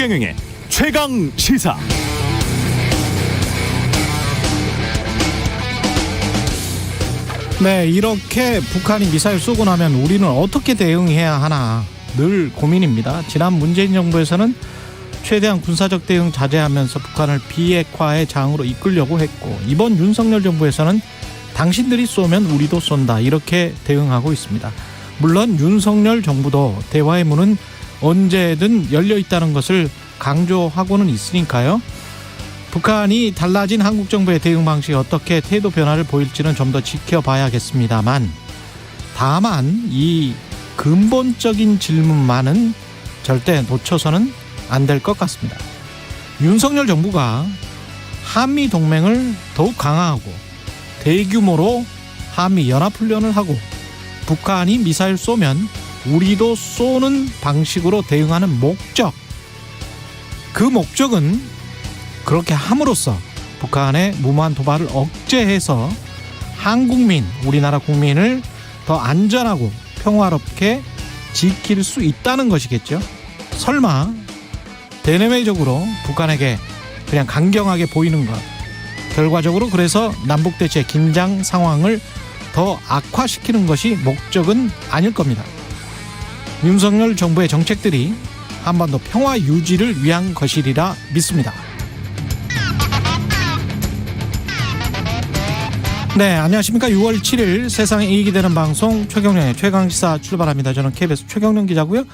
최경영의 최강 시사. 네, 이렇게 북한이 미사일 쏘고 나면 우리는 어떻게 대응해야 하나 늘 고민입니다. 지난 문재인 정부에서는 최대한 군사적 대응 자제하면서 북한을 비핵화의 장으로 이끌려고 했고, 이번 윤석열 정부에서는 당신들이 쏘면 우리도 쏜다 이렇게 대응하고 있습니다. 물론 윤석열 정부도 대화의 문은 언제든 열려 있다는 것을 강조하고는 있으니까요. 북한이 달라진 한국 정부의 대응 방식이 어떻게 태도 변화를 보일지는 좀 더 지켜봐야겠습니다만, 다만 이 근본적인 질문만은 절대 놓쳐서는 안 될 것 같습니다. 윤석열 정부가 한미 동맹을 더욱 강화하고 대규모로 한미 연합훈련을 하고 북한이 미사일 쏘면 우리도 쏘는 방식으로 대응하는 목적, 그 목적은 그렇게 함으로써 북한의 무모한 도발을 억제해서 한국민, 우리나라 국민을 더 안전하고 평화롭게 지킬 수 있다는 것이겠죠. 설마 대내외적으로 북한에게 그냥 강경하게 보이는 것, 결과적으로 그래서 남북대체 긴장 상황을 더 악화시키는 것이 목적은 아닐 겁니다. 윤석열 정부의 정책들이 한반도 평화 유지를 위한 것이리라 믿습니다. 네, 안녕하십니까. 6월 7일 세상에 이익이 되는 방송 최경영의 최강시사 출발합니다. 저는 KBS 최경영 기자고요.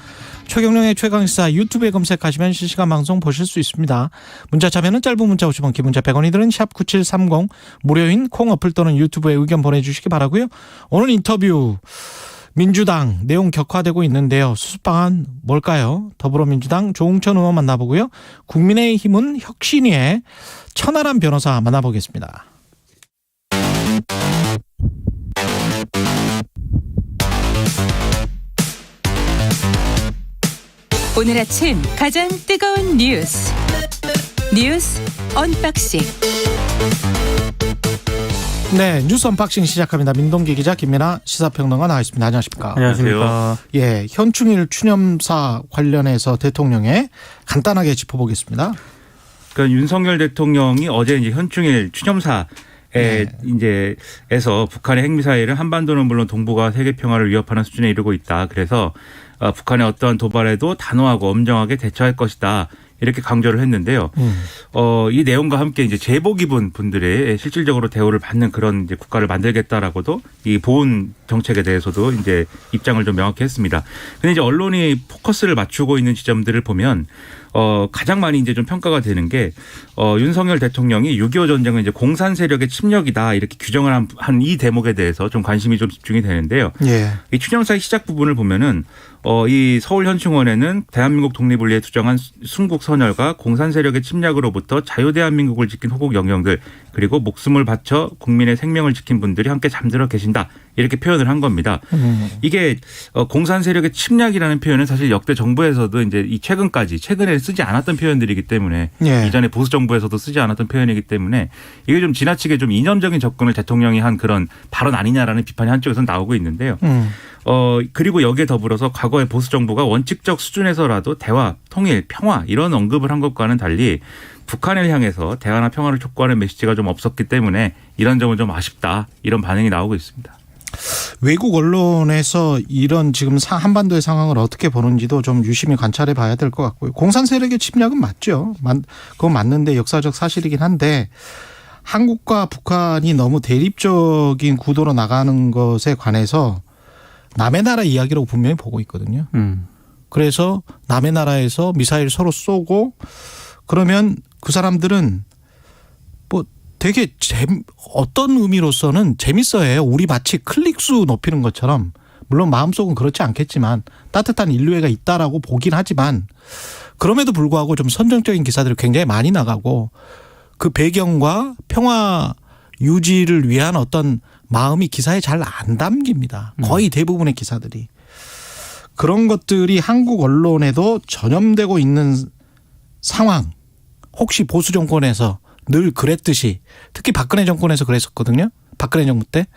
최경영의 최강시사 유튜브에 검색하시면 실시간 방송 보실 수 있습니다. 문자 참여는 짧은 문자 50원, 긴 문자 100원이 드는 샵9730 무료인 콩 어플 또는 유튜브에 의견 보내주시기 바라고요. 오늘 인터뷰 민주당 내용 격화되고 있는데요. 수습방안 뭘까요? 더불어민주당 조응천 의원 만나보고요. 국민의힘은 혁신위의 천하람 변호사 만나보겠습니다. 오늘 아침 가장 뜨거운 뉴스 언박싱. 네, 뉴스 언박싱 시작합니다. 민동기 기자, 김민아 시사평론가 나와 있습니다. 안녕하십니까? 안녕하십니까? 예, 현충일 추념사 관련해서 대통령의 간단하게 짚어보겠습니다. 그러니까 윤석열 대통령이 어제 이제 현충일 추념사에 이제에서 북한의 핵미사일은 한반도는 물론 동북아 세계 평화를 위협하는 수준에 이르고 있다. 그래서 북한의 어떠한 도발에도 단호하고 엄정하게 대처할 것이다. 이렇게 강조를 했는데요. 이 내용과 함께 이제 제복 입은 분들의 실질적으로 대우를 받는 그런 이제 국가를 만들겠다라고도 이 보훈 정책에 대해서도 이제 입장을 좀 명확히 했습니다. 근데 이제 언론이 포커스를 맞추고 있는 지점들을 보면 가장 많이 이제 좀 평가가 되는 게 윤석열 대통령이 6.25 전쟁은 이제 공산 세력의 침략이다 이렇게 규정을 한 이 대목에 대해서 좀 관심이 좀 집중이 되는데요. 예. 이 추념사의 시작 부분을 보면은 이 서울 현충원에는 대한민국 독립을 위해 투정한 순국 선열과 공산 세력의 침략으로부터 자유대한민국을 지킨 호국 영령들, 그리고 목숨을 바쳐 국민의 생명을 지킨 분들이 함께 잠들어 계신다. 이렇게 표현을 한 겁니다. 이게 공산 세력의 침략이라는 표현은 사실 역대 정부에서도 이제 이 최근에 쓰지 않았던 표현들이기 때문에, 예. 이전에 보수 정부에서도 쓰지 않았던 표현이기 때문에 이게 좀 지나치게 좀 이념적인 접근을 대통령이 한 그런 발언 아니냐라는 비판이 한쪽에서 나오고 있는데요. 그리고 여기에 더불어서 과거의 보수 정부가 원칙적 수준에서라도 대화, 통일, 평화 이런 언급을 한 것과는 달리 북한을 향해서 대화나 평화를 촉구하는 메시지가 좀 없었기 때문에 이런 점은 좀 아쉽다, 이런 반응이 나오고 있습니다. 외국 언론에서 이런 지금 한반도의 상황을 어떻게 보는지도 좀 유심히 관찰해 봐야 될 것 같고요. 공산 세력의 침략은 맞죠. 그건 맞는데 역사적 사실이긴 한데, 한국과 북한이 너무 대립적인 구도로 나가는 것에 관해서 남의 나라 이야기라고 분명히 보고 있거든요. 그래서 남의 나라에서 미사일 서로 쏘고 그러면 그 사람들은 뭐 되게 어떤 의미로서는 재밌어해요. 우리 마치 클릭수 높이는 것처럼, 물론 마음속은 그렇지 않겠지만 따뜻한 인류애가 있다라고 보긴 하지만, 그럼에도 불구하고 좀 선정적인 기사들이 굉장히 많이 나가고 그 배경과 평화 유지를 위한 어떤 마음이 기사에 잘 안 담깁니다. 거의 대부분의 기사들이. 그런 것들이 한국 언론에도 전염되고 있는 상황, 혹시 보수 정권에서 늘 그랬듯이, 특히 박근혜 정권에서 그랬었거든요. 박근혜 정부 때.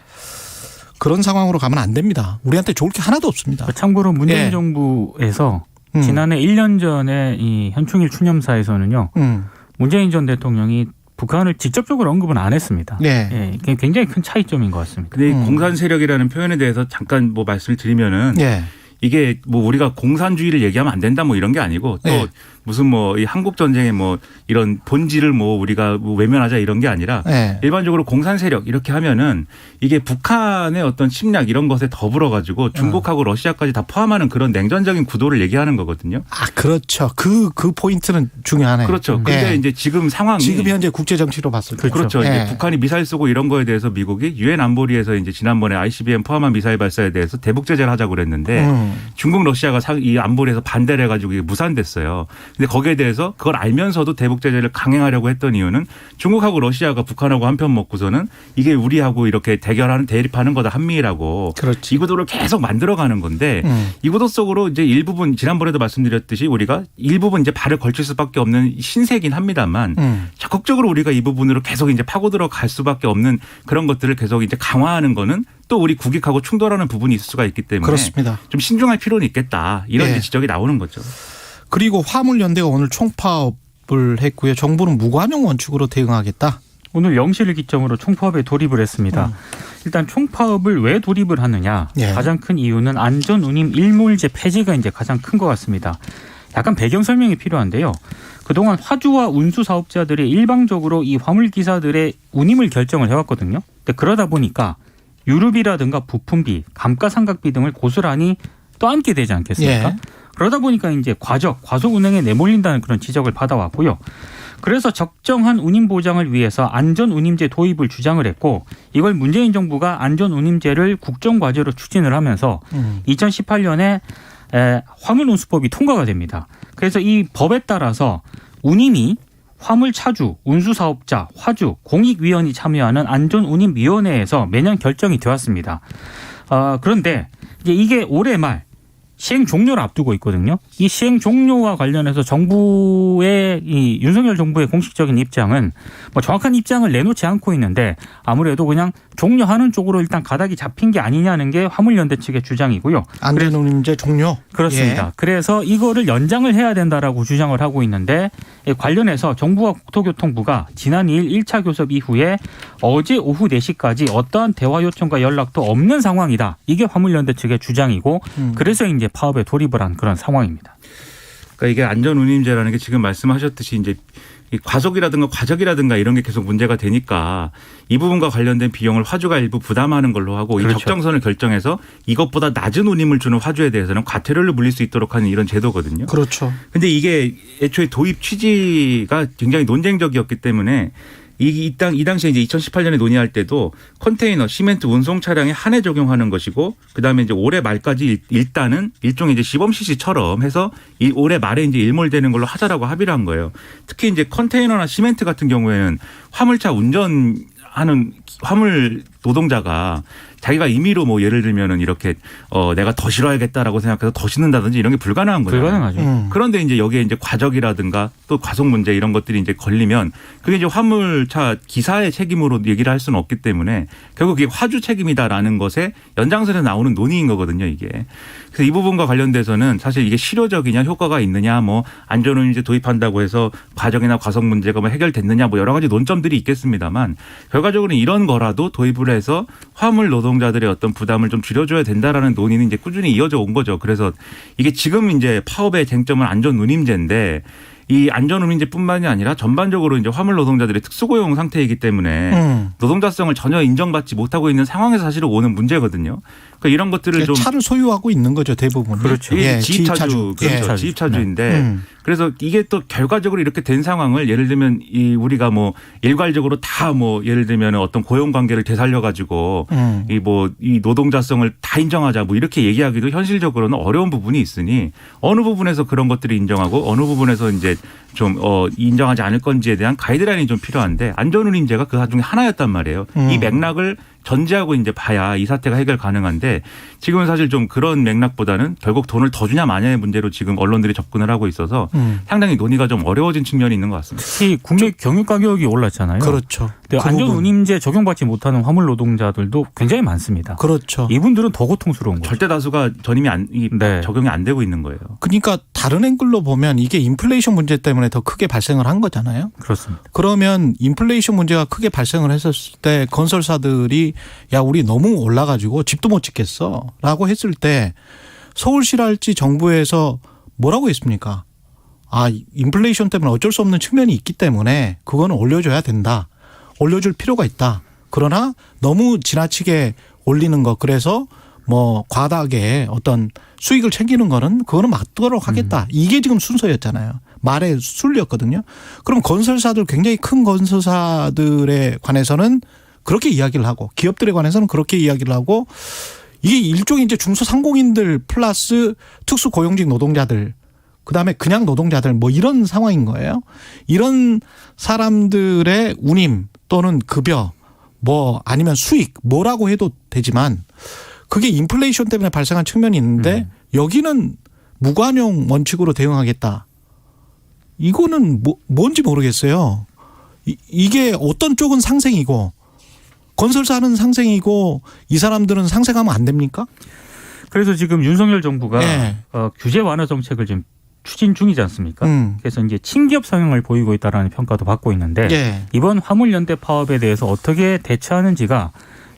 그런 상황으로 가면 안 됩니다. 우리한테 좋을 게 하나도 없습니다. 참고로 문재인 정부에서 지난해 1년 전에 이 현충일 추념사에서는요. 문재인 전 대통령이 북한을 직접적으로 언급은 안 했습니다. 네. 예, 이게 굉장히 큰 차이점인 것 같습니다. 근데 이 공산 세력이라는 표현에 대해서 잠깐 뭐 말씀을 드리면은 네. 이게 뭐 우리가 공산주의를 얘기하면 안 된다 뭐 이런 게 아니고 또 네. 무슨 뭐 이 한국 전쟁의 뭐 이런 본질을 뭐 우리가 뭐 외면하자 이런 게 아니라 네. 일반적으로 공산 세력 이렇게 하면은 이게 북한의 어떤 침략 이런 것에 더불어 가지고 중국하고 러시아까지 다 포함하는 그런 냉전적인 구도를 얘기하는 거거든요. 아, 그렇죠. 그 포인트는 중요하네요. 그렇죠. 근데 이제 지금 상황이 지금 현재 국제 정치로 봤을 때 그렇죠. 이제 북한이 미사일 쏘고 이런 거에 대해서 미국이 유엔 안보리에서 이제 지난번에 ICBM 포함한 미사일 발사에 대해서 대북 제재를 하자고 그랬는데 중국 러시아가 이 안보리에서 반대를 해가지고 이게 무산됐어요. 근데 거기에 대해서 그걸 알면서도 대북 제재를 강행하려고 했던 이유는 중국하고 러시아가 북한하고 한편 먹고서는 이게 우리하고 이렇게 대립하는 거다 한미라고 그렇지. 이 구도를 계속 만들어가는 건데 이 구도 속으로 이제 일부분 지난번에도 말씀드렸듯이 우리가 일부분 이제 발을 걸칠 수밖에 없는 신세긴 합니다만 적극적으로 우리가 이 부분으로 계속 이제 파고 들어갈 수밖에 없는 그런 것들을 계속 이제 강화하는 거는 또 우리 국익하고 충돌하는 부분이 있을 수가 있기 때문에 그렇습니다. 좀 신중할 필요는 있겠다 이런 네. 지적이 나오는 거죠. 그리고 화물연대가 오늘 총파업을 했고요. 정부는 무관용 원칙으로 대응하겠다. 오늘 0시를 기점으로 총파업에 돌입을 했습니다. 일단 총파업을 왜 돌입을 하느냐. 예. 가장 큰 이유는 안전운임 일몰제 폐지가 이제 가장 큰 것 같습니다. 약간 배경 설명이 필요한데요. 그동안 화주와 운수 사업자들이 일방적으로 이 화물 기사들의 운임을 결정을 해왔거든요. 근데 그러다 보니까 유류비라든가 부품비, 감가상각비 등을 고스란히 떠안게 되지 않겠습니까? 예. 그러다 보니까 이제 과속 운행에 내몰린다는 그런 지적을 받아왔고요. 그래서 적정한 운임 보장을 위해서 안전운임제 도입을 주장을 했고 이걸 문재인 정부가 안전운임제를 국정과제로 추진을 하면서 2018년에 화물운수법이 통과가 됩니다. 그래서 이 법에 따라서 운임이 화물차주, 운수사업자, 화주, 공익위원이 참여하는 안전운임위원회에서 매년 결정이 되었습니다. 그런데 이제 이게 올해 말 시행 종료를 앞두고 있거든요. 이 시행 종료와 관련해서 정부의 이 윤석열 정부의 공식적인 입장은 뭐 정확한 입장을 내놓지 않고 있는데 아무래도 그냥 종료하는 쪽으로 일단 가닥이 잡힌 게 아니냐는 게 화물연대 측의 주장이고요. 안전운임제 종료. 그렇습니다. 예. 그래서 이거를 연장을 해야 된다라고 주장을 하고 있는데 관련해서 정부와 국토교통부가 지난 2일 1차 교섭 이후에 어제 오후 4시까지 어떠한 대화 요청과 연락도 없는 상황이다. 이게 화물연대 측의 주장이고 그래서 이제 파업에 돌입을 한 그런 상황입니다. 그러니까 이게 안전운임제라는 게 지금 말씀하셨듯이 이제 이 과속이라든가 과적이라든가 이런 게 계속 문제가 되니까 이 부분과 관련된 비용을 화주가 일부 부담하는 걸로 하고 그렇죠. 이 적정선을 결정해서 이것보다 낮은 운임을 주는 화주에 대해서는 과태료를 물릴 수 있도록 하는 이런 제도거든요. 그렇죠. 근데 이게 애초에 도입 취지가 굉장히 논쟁적이었기 때문에 이 당시에 이제 2018년에 논의할 때도 컨테이너, 시멘트 운송 차량에 한해 적용하는 것이고 그다음에 이제 올해 말까지 일단은 일종의 이제 시범 실시처럼 해서 이 올해 말에 이제 일몰되는 걸로 하자라고 합의를 한 거예요. 특히 이제 컨테이너나 시멘트 같은 경우에는 화물차 운전하는 화물 노동자가 자기가 임의로 뭐 예를 들면은 이렇게 내가 더 실어야겠다라고 생각해서 더 싣는다든지 이런 게 불가능한 거예요. 불가능하죠. 그런데 이제 여기에 이제 과적이라든가 또 과속 문제 이런 것들이 이제 걸리면 그게 이제 화물차 기사의 책임으로 얘기를 할 수는 없기 때문에 결국 이게 화주 책임이다라는 것에 연장선에 나오는 논의인 거거든요, 이게. 그래서 이 부분과 관련돼서는 사실 이게 실효적이냐 효과가 있느냐 뭐 안전운임제 도입한다고 해서 과적이나 과속 문제가 뭐 해결됐느냐 뭐 여러 가지 논점들이 있겠습니다만 결과적으로는 이런 거라도 도입을 해서 화물 노동자들의 어떤 부담을 좀 줄여줘야 된다라는 논의는 이제 꾸준히 이어져 온 거죠. 그래서 이게 지금 이제 파업의 쟁점은 안전운임제인데 이 안전운임제뿐만이 아니라 전반적으로 이제 화물 노동자들이 특수고용 상태이기 때문에 노동자성을 전혀 인정받지 못하고 있는 상황에서 사실 오는 문제거든요. 그러니까 이런 것들을 좀 차를 소유하고 있는 거죠, 대부분. 그렇죠. 이게 지입차주, 그렇죠. 지입차주인데 그래서 이게 또 결과적으로 이렇게 된 상황을 예를 들면 우리가 뭐 일괄적으로 다 뭐 예를 들면 어떤 고용 관계를 되살려 가지고 이 노동자성을 다 인정하자 뭐 이렇게 얘기하기도 현실적으로는 어려운 부분이 있으니 어느 부분에서 그런 것들을 인정하고 어느 부분에서 이제 좀 인정하지 않을 건지에 대한 가이드라인이 좀 필요한데 안전운임제가 그 중에 하나였단 말이에요. 이 맥락을 전제하고 이제 봐야 이 사태가 해결 가능한데 지금은 사실 좀 그런 맥락보다는 결국 돈을 더 주냐 마냐의 문제로 지금 언론들이 접근을 하고 있어서 상당히 논의가 좀 어려워진 측면이 있는 것 같습니다. 특히 국내 경유 가격이 올랐잖아요. 그렇죠. 근데 그 안전 부분. 운임제 적용받지 못하는 화물 노동자들도 굉장히 많습니다. 그렇죠. 이분들은 더 고통스러운 거죠. 절대 다수가 전임이 네. 적용이 안 되고 있는 거예요. 그러니까 다른 앵글로 보면 이게 인플레이션 문제 때문에 더 크게 발생을 한 거잖아요. 그렇습니다. 그러면 인플레이션 문제가 크게 발생을 했었을 때 건설사들이 야 우리 너무 올라가지고 집도 못 짓겠어라고 했을 때 서울시랄지 정부에서 뭐라고 했습니까? 아 인플레이션 때문에 어쩔 수 없는 측면이 있기 때문에 그거는 올려줘야 된다. 올려줄 필요가 있다. 그러나 너무 지나치게 올리는 거 그래서 뭐 과다하게 어떤 수익을 챙기는 거는 그거는 막도록 하겠다. 이게 지금 순서였잖아요. 말의 순리였거든요. 그럼 건설사들 굉장히 큰 건설사들에 관해서는 그렇게 이야기를 하고 기업들에 관해서는 그렇게 이야기를 하고 이게 일종의 이제 중소상공인들 플러스 특수고용직 노동자들 그다음에 그냥 노동자들 뭐 이런 상황인 거예요. 이런 사람들의 운임 또는 급여 뭐 아니면 수익 뭐라고 해도 되지만 그게 인플레이션 때문에 발생한 측면이 있는데 여기는 무관용 원칙으로 대응하겠다. 이거는 뭔지 모르겠어요. 이게 어떤 쪽은 상생이고 건설사는 상생이고 이 사람들은 상생하면 안 됩니까? 그래서 지금 윤석열 정부가 네. 규제 완화 정책을 지금 추진 중이지 않습니까? 그래서 이제 친기업 성향을 보이고 있다라는 평가도 받고 있는데 예. 이번 화물연대 파업에 대해서 어떻게 대처하는지가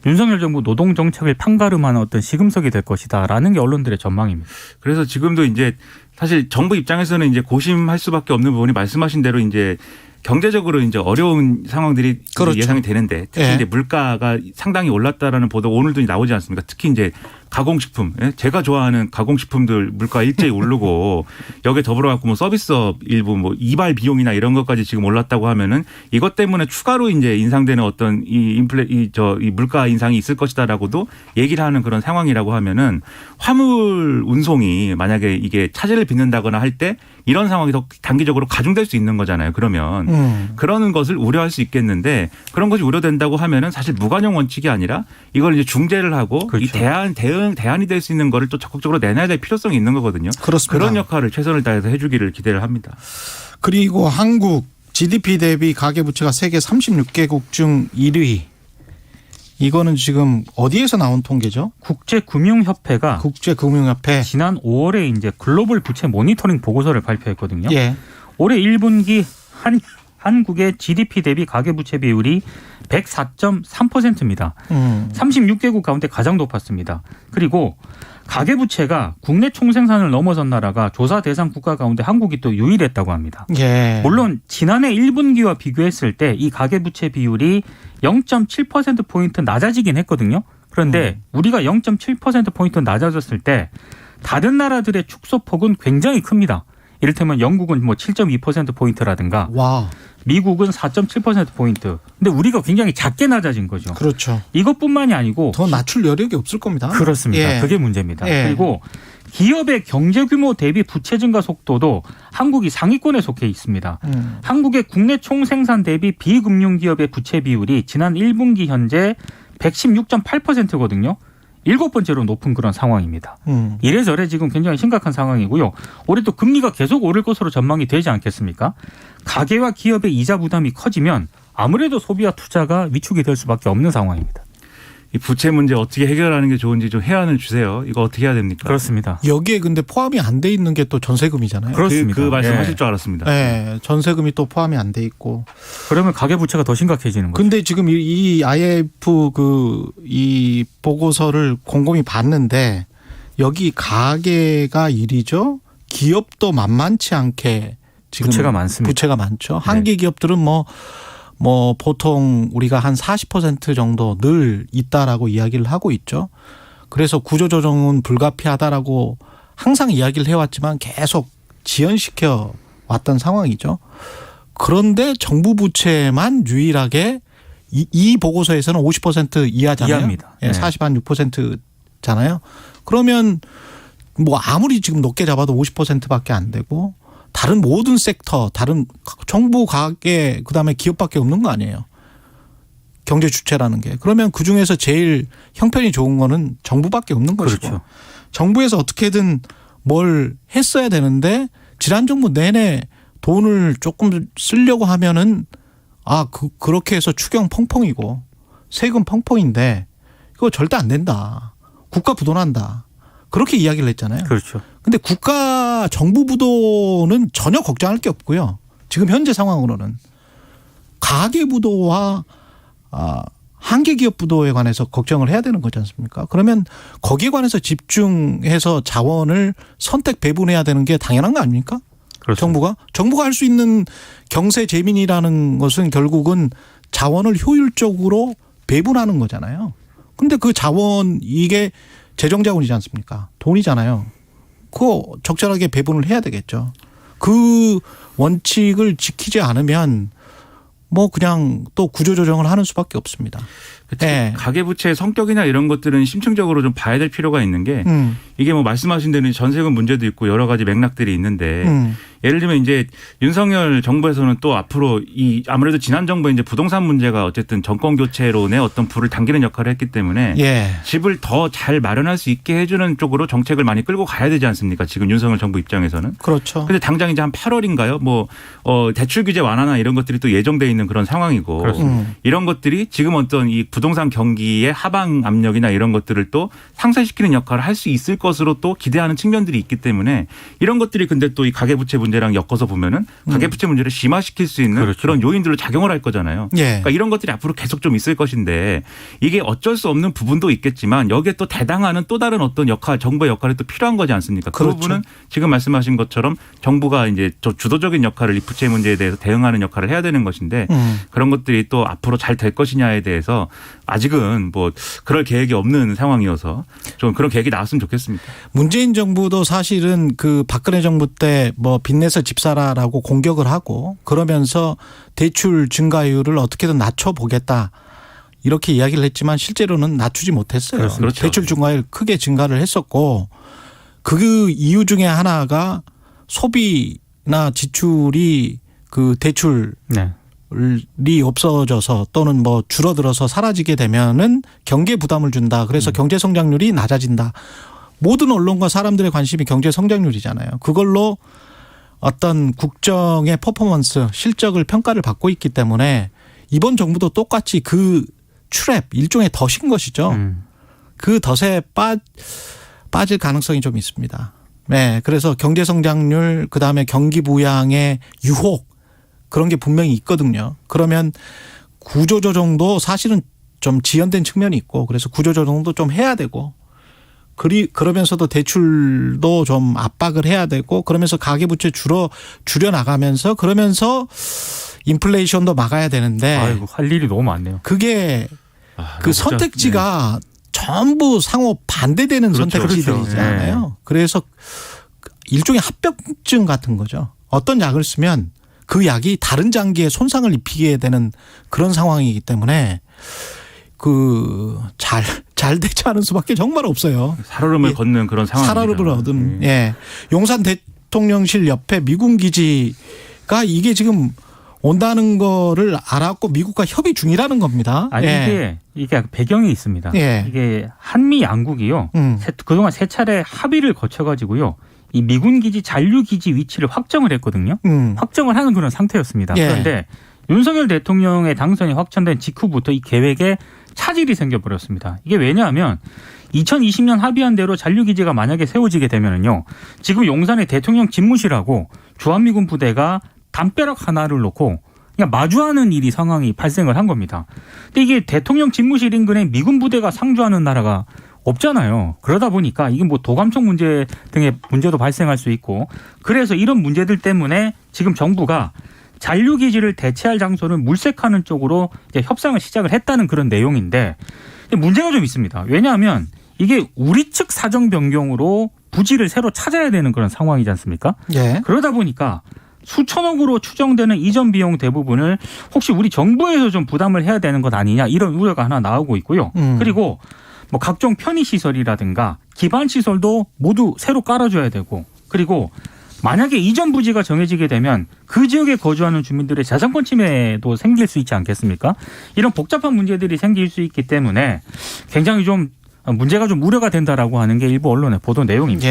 윤석열 정부 노동 정책을 판가름하는 어떤 시금석이 될 것이다라는 게 언론들의 전망입니다. 그래서 지금도 이제 사실 정부 입장에서는 이제 고심할 수밖에 없는 부분이 말씀하신 대로 이제 경제적으로 이제 어려운 상황들이 그렇죠. 예상이 되는데 특히 예. 이제 물가가 상당히 올랐다라는 보도 오늘도 나오지 않습니까? 특히 이제 가공식품, 제가 좋아하는 가공식품들 물가 일제히 오르고 여기에 더불어 갖고 뭐 서비스업 일부 뭐 이발 비용이나 이런 것까지 지금 올랐다고 하면은 이것 때문에 추가로 이제 인상되는 어떤 이 물가 인상이 있을 것이다라고도 얘기를 하는 그런 상황이라고 하면은 화물 운송이 만약에 이게 차질을 빚는다거나 할 때 이런 상황이 더 단기적으로 가중될 수 있는 거잖아요. 그러면 그러는 것을 우려할 수 있겠는데 그런 것이 우려된다고 하면은 사실 무관용 원칙이 아니라 이걸 이제 중재를 하고 그렇죠. 이 대안이 될 수 있는 거를 또 적극적으로 내놔야 될 필요성이 있는 거거든요. 그렇습니다. 그런 역할을 최선을 다해서 해주기를 기대를 합니다. 그리고 한국 GDP 대비 가계부채가 세계 36개국 중 1위. 이거는 지금 어디에서 나온 통계죠? 국제금융협회가 국제금융협회. 지난 5월에 이제 글로벌 부채 모니터링 보고서를 발표했거든요. 예. 올해 1분기 한국의 GDP 대비 가계부채 비율이 104.3%입니다. 36개국 가운데 가장 높았습니다. 그리고 가계부채가 국내 총생산을 넘어선 나라가 조사 대상 국가 가운데 한국이 또 유일했다고 합니다. 예. 물론 지난해 1분기와 비교했을 때 이 가계부채 비율이 0.7%포인트 낮아지긴 했거든요. 그런데 우리가 0.7%포인트 낮아졌을 때 다른 나라들의 축소폭은 굉장히 큽니다. 이를테면 영국은 뭐 7.2%포인트라든가 와. 미국은 4.7%포인트. 근데 우리가 굉장히 작게 낮아진 거죠. 그렇죠. 이것뿐만이 아니고 더 낮출 여력이 없을 겁니다. 그렇습니다. 예. 그게 문제입니다. 예. 그리고 기업의 경제 규모 대비 부채 증가 속도도 한국이 상위권에 속해 있습니다. 한국의 국내 총생산 대비 비금융기업의 부채 비율이 지난 1분기 현재 116.8%거든요. 7번째로 높은 그런 상황입니다. 이래저래 지금 굉장히 심각한 상황이고요. 올해 또 금리가 계속 오를 것으로 전망이 되지 않겠습니까? 가계와 기업의 이자 부담이 커지면 아무래도 소비와 투자가 위축이 될 수밖에 없는 상황입니다. 이 부채 문제 어떻게 해결하는 게 좋은지 좀 해안을 주세요. 이거 어떻게 해야 됩니까? 그렇습니다. 여기에 근데 포함이 안 돼 있는 게 또 전세금이잖아요. 그렇습니다. 그 말씀하실 예. 줄 알았습니다. 네, 전세금이 또 포함이 안 돼 있고. 그러면 가계부채가 더 심각해지는 거죠. 근데 지금 이 IMF 이 보고서를 곰곰이 봤는데 여기 가계가 1위죠. 기업도 만만치 않게 지금 부채가 많습니다. 부채가 많죠. 한계 기업들은 뭐 보통 우리가 한 40% 정도 늘 있다라고 이야기를 하고 있죠. 그래서 구조조정은 불가피하다라고 항상 이야기를 해왔지만 계속 지연시켜 왔던 상황이죠. 그런데 정부 부채만 유일하게 이 보고서에서는 50% 이하잖아요. 이하입니다. 예, 40~6%잖아요. 그러면 뭐 아무리 지금 높게 잡아도 50%밖에 안 되고 다른 모든 섹터, 다른 정부, 가계, 그다음에 기업밖에 없는 거 아니에요. 경제 주체라는 게. 그러면 그중에서 제일 형편이 좋은 거는 정부밖에 없는 것이고. 그렇죠. 정부에서 어떻게든 뭘 했어야 되는데 지난 정부 내내 돈을 조금 쓰려고 하면은 그렇게 해서 추경 펑펑이고 세금 펑펑인데 이거 절대 안 된다. 국가 부도난다. 그렇게 이야기를 했잖아요. 그렇죠. 근데 국가 정부 부도는 전혀 걱정할 게 없고요. 지금 현재 상황으로는 가계 부도와 한계 기업 부도에 관해서 걱정을 해야 되는 거지 않습니까? 그러면 거기에 관해서 집중해서 자원을 선택 배분해야 되는 게 당연한 거 아닙니까? 그렇습니다. 정부가 할 수 있는 경세 재민이라는 것은 결국은 자원을 효율적으로 배분하는 거잖아요. 근데 그 자원 이게 재정 자원이지 않습니까? 돈이잖아요. 그거 적절하게 배분을 해야 되겠죠. 그 원칙을 지키지 않으면 뭐 그냥 또 구조조정을 하는 수밖에 없습니다. 네. 가계부채의 성격이나 이런 것들은 심층적으로 좀 봐야 될 필요가 있는 게 이게 뭐 말씀하신 대로 전세금 문제도 있고 여러 가지 맥락들이 있는데 예를 들면 이제 윤석열 정부에서는 또 앞으로 아무래도 지난 정부에 이제 부동산 문제가 어쨌든 정권 교체론에 어떤 불을 당기는 역할을 했기 때문에 집을 더 잘 마련할 수 있게 해주는 쪽으로 정책을 많이 끌고 가야 되지 않습니까? 지금 윤석열 정부 입장에서는. 그렇죠. 근데 당장 이제 한 8월인가요? 대출 규제 완화나 이런 것들이 또 예정돼 있는 그런 상황이고 이런 것들이 지금 어떤 이 부동산 경기의 하방 압력이나 이런 것들을 또 상쇄시키는 역할을 할 수 있을 것으로 또 기대하는 측면들이 있기 때문에 이런 것들이 근데 또 이 가계부채 문제랑 엮어서 보면은 가계부채 문제를 심화시킬 수 있는 그런 요인들로 작용을 할 거잖아요. 그러니까 이런 것들이 앞으로 계속 좀 있을 것인데 이게 어쩔 수 없는 부분도 있겠지만 여기에 또 대당하는 또 다른 어떤 정부의 역할이 또 필요한 거지 않습니까? 그 부분은 지금 말씀하신 것처럼 정부가 이제 주도적인 역할을 이 부채 문제에 대해서 대응하는 역할을 해야 되는 것인데 그런 것들이 또 앞으로 잘 될 것이냐에 대해서 아직은 뭐 그럴 계획이 없는 상황이어서 좀 그런 계획이 나왔으면 좋겠습니다. 문재인 정부도 사실은 그 박근혜 정부 때 뭐 빚내서 집 사라라고 공격을 하고 그러면서 대출 증가율을 어떻게든 낮춰보겠다 이렇게 이야기를 했지만 실제로는 낮추지 못했어요. 그렇죠. 대출 증가율 크게 증가를 했었고 그 이유 중에 하나가 소비나 지출이 그 대출 이 없어져서 또는 뭐 줄어들어서 사라지게 되면은 경제 부담을 준다. 그래서 경제 성장률이 낮아진다. 모든 언론과 사람들의 관심이 경제 성장률이잖아요. 그걸로 어떤 국정의 퍼포먼스, 실적을 평가를 받고 있기 때문에 이번 정부도 똑같이 그 트랩 일종의 덫인 것이죠. 그 덫에 빠질 가능성이 좀 있습니다. 네, 그래서 경제 성장률 그다음에 경기 부양의 유혹 그런 게 분명히 있거든요. 그러면 구조조정도 사실은 좀 지연된 측면이 있고 그래서 구조조정도 좀 해야 되고 그러면서도 대출도 좀 압박을 해야 되고 그러면서 가계부채 줄여 나가면서 그러면서 인플레이션도 막아야 되는데 아이고 할 일이 너무 많네요. 그게 그 선택지가 전부 상호 반대되는 선택지들이잖아요. 그래서 일종의 합병증 같은 거죠. 어떤 약을 쓰면 그 약이 다른 장기에 손상을 입히게 되는 그런 상황이기 때문에 잘 되지 않을 수밖에 정말 없어요. 살얼음을 걷는 그런 상황입니다. 살얼음을 얻은. 용산 대통령실 옆에 미군 기지가 이게 지금 온다는 거를 알았고 미국과 협의 중이라는 겁니다. 아니 이게 배경이 있습니다. 이게 한미 양국이요. 그동안 세 차례 합의를 거쳐가지고요. 이 미군 기지 잔류 기지 위치를 확정을 했거든요. 확정을 하는 그런 상태였습니다. 그런데 윤석열 대통령의 당선이 확정된 직후부터 이 계획에 차질이 생겨버렸습니다. 이게 왜냐하면 2020년 합의한 대로 잔류 기지가 만약에 세워지게 되면은요, 지금 용산의 대통령 집무실하고 주한미군 부대가 담벼락 하나를 놓고 그냥 마주하는 상황이 발생을 한 겁니다. 근데 이게 대통령 집무실 인근에 미군 부대가 상주하는 나라가 없잖아요. 그러다 보니까 이게 뭐 도감청 문제 등의 문제도 발생할 수 있고 그래서 이런 문제들 때문에 지금 정부가 잔류기지를 대체할 장소를 물색하는 쪽으로 이제 협상을 시작을 했다는 그런 내용인데 문제가 좀 있습니다. 왜냐하면 이게 우리 측 사정 변경으로 부지를 새로 찾아야 되는 그런 상황이지 않습니까? 그러다 보니까 수천억으로 추정되는 이전 비용 대부분을 혹시 우리 정부에서 좀 부담을 해야 되는 것 아니냐 이런 우려가 하나 나오고 있고요. 그리고 뭐 각종 편의시설이라든가 기반시설도 모두 새로 깔아줘야 되고 그리고 만약에 이전 부지가 정해지게 되면 그 지역에 거주하는 주민들의 자산권 침해도 생길 수 있지 않겠습니까? 이런 복잡한 문제들이 생길 수 있기 때문에 굉장히 좀 문제가 좀 우려가 된다라고 하는 게 일부 언론의 보도 내용입니다.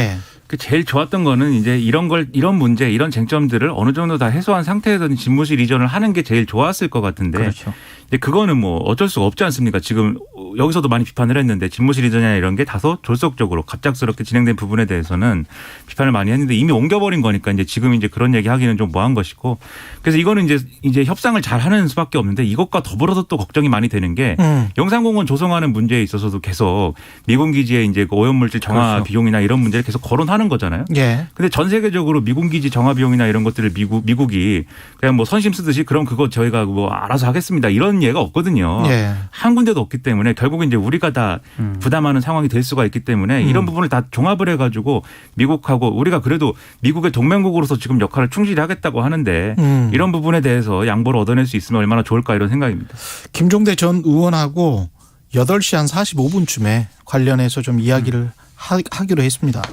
제일 좋았던 거는 이제 이런 문제, 이런 쟁점들을 어느 정도 다 해소한 상태에서 집무실 이전을 하는 게 제일 좋았을 것 같은데. 그렇죠. 근데 그거는 뭐 어쩔 수가 없지 않습니까? 지금 여기서도 많이 비판을 했는데 집무실 이전이나 이런 게 다소 졸속적으로 갑작스럽게 진행된 부분에 대해서는 비판을 많이 했는데 이미 옮겨버린 거니까 이제 지금 이제 그런 얘기 하기는 좀 뭐한 것이고 그래서 이거는 이제 협상을 잘 하는 수밖에 없는데 이것과 더불어서 또 걱정이 많이 되는 게 영산공원 조성하는 문제에 있어서도 계속 미군 기지에 이제 그 오염물질 정화 그렇죠. 비용이나 이런 문제를 계속 거론하는 거잖아요. 예. 근데 전 세계적으로 미군 기지 정화 비용이나 이런 것들을 미국이 그냥 뭐 선심 쓰듯이 그럼 그거 저희가 뭐 알아서 하겠습니다. 이런 예가 없거든요. 예. 한 군데도 없기 때문에 결국 이제 우리가 다 부담하는 상황이 될 수가 있기 때문에 이런 부분을 다 종합을 해가지고 미국하고 우리가 그래도 미국의 동맹국으로서 지금 역할을 충실히 하겠다고 하는데 이런 부분에 대해서 양보를 얻어낼 수 있으면 얼마나 좋을까 이런 생각입니다. 김종대 전 의원하고 8시 한 45분쯤에 관련해서 좀 이야기를 하기로 했습니다.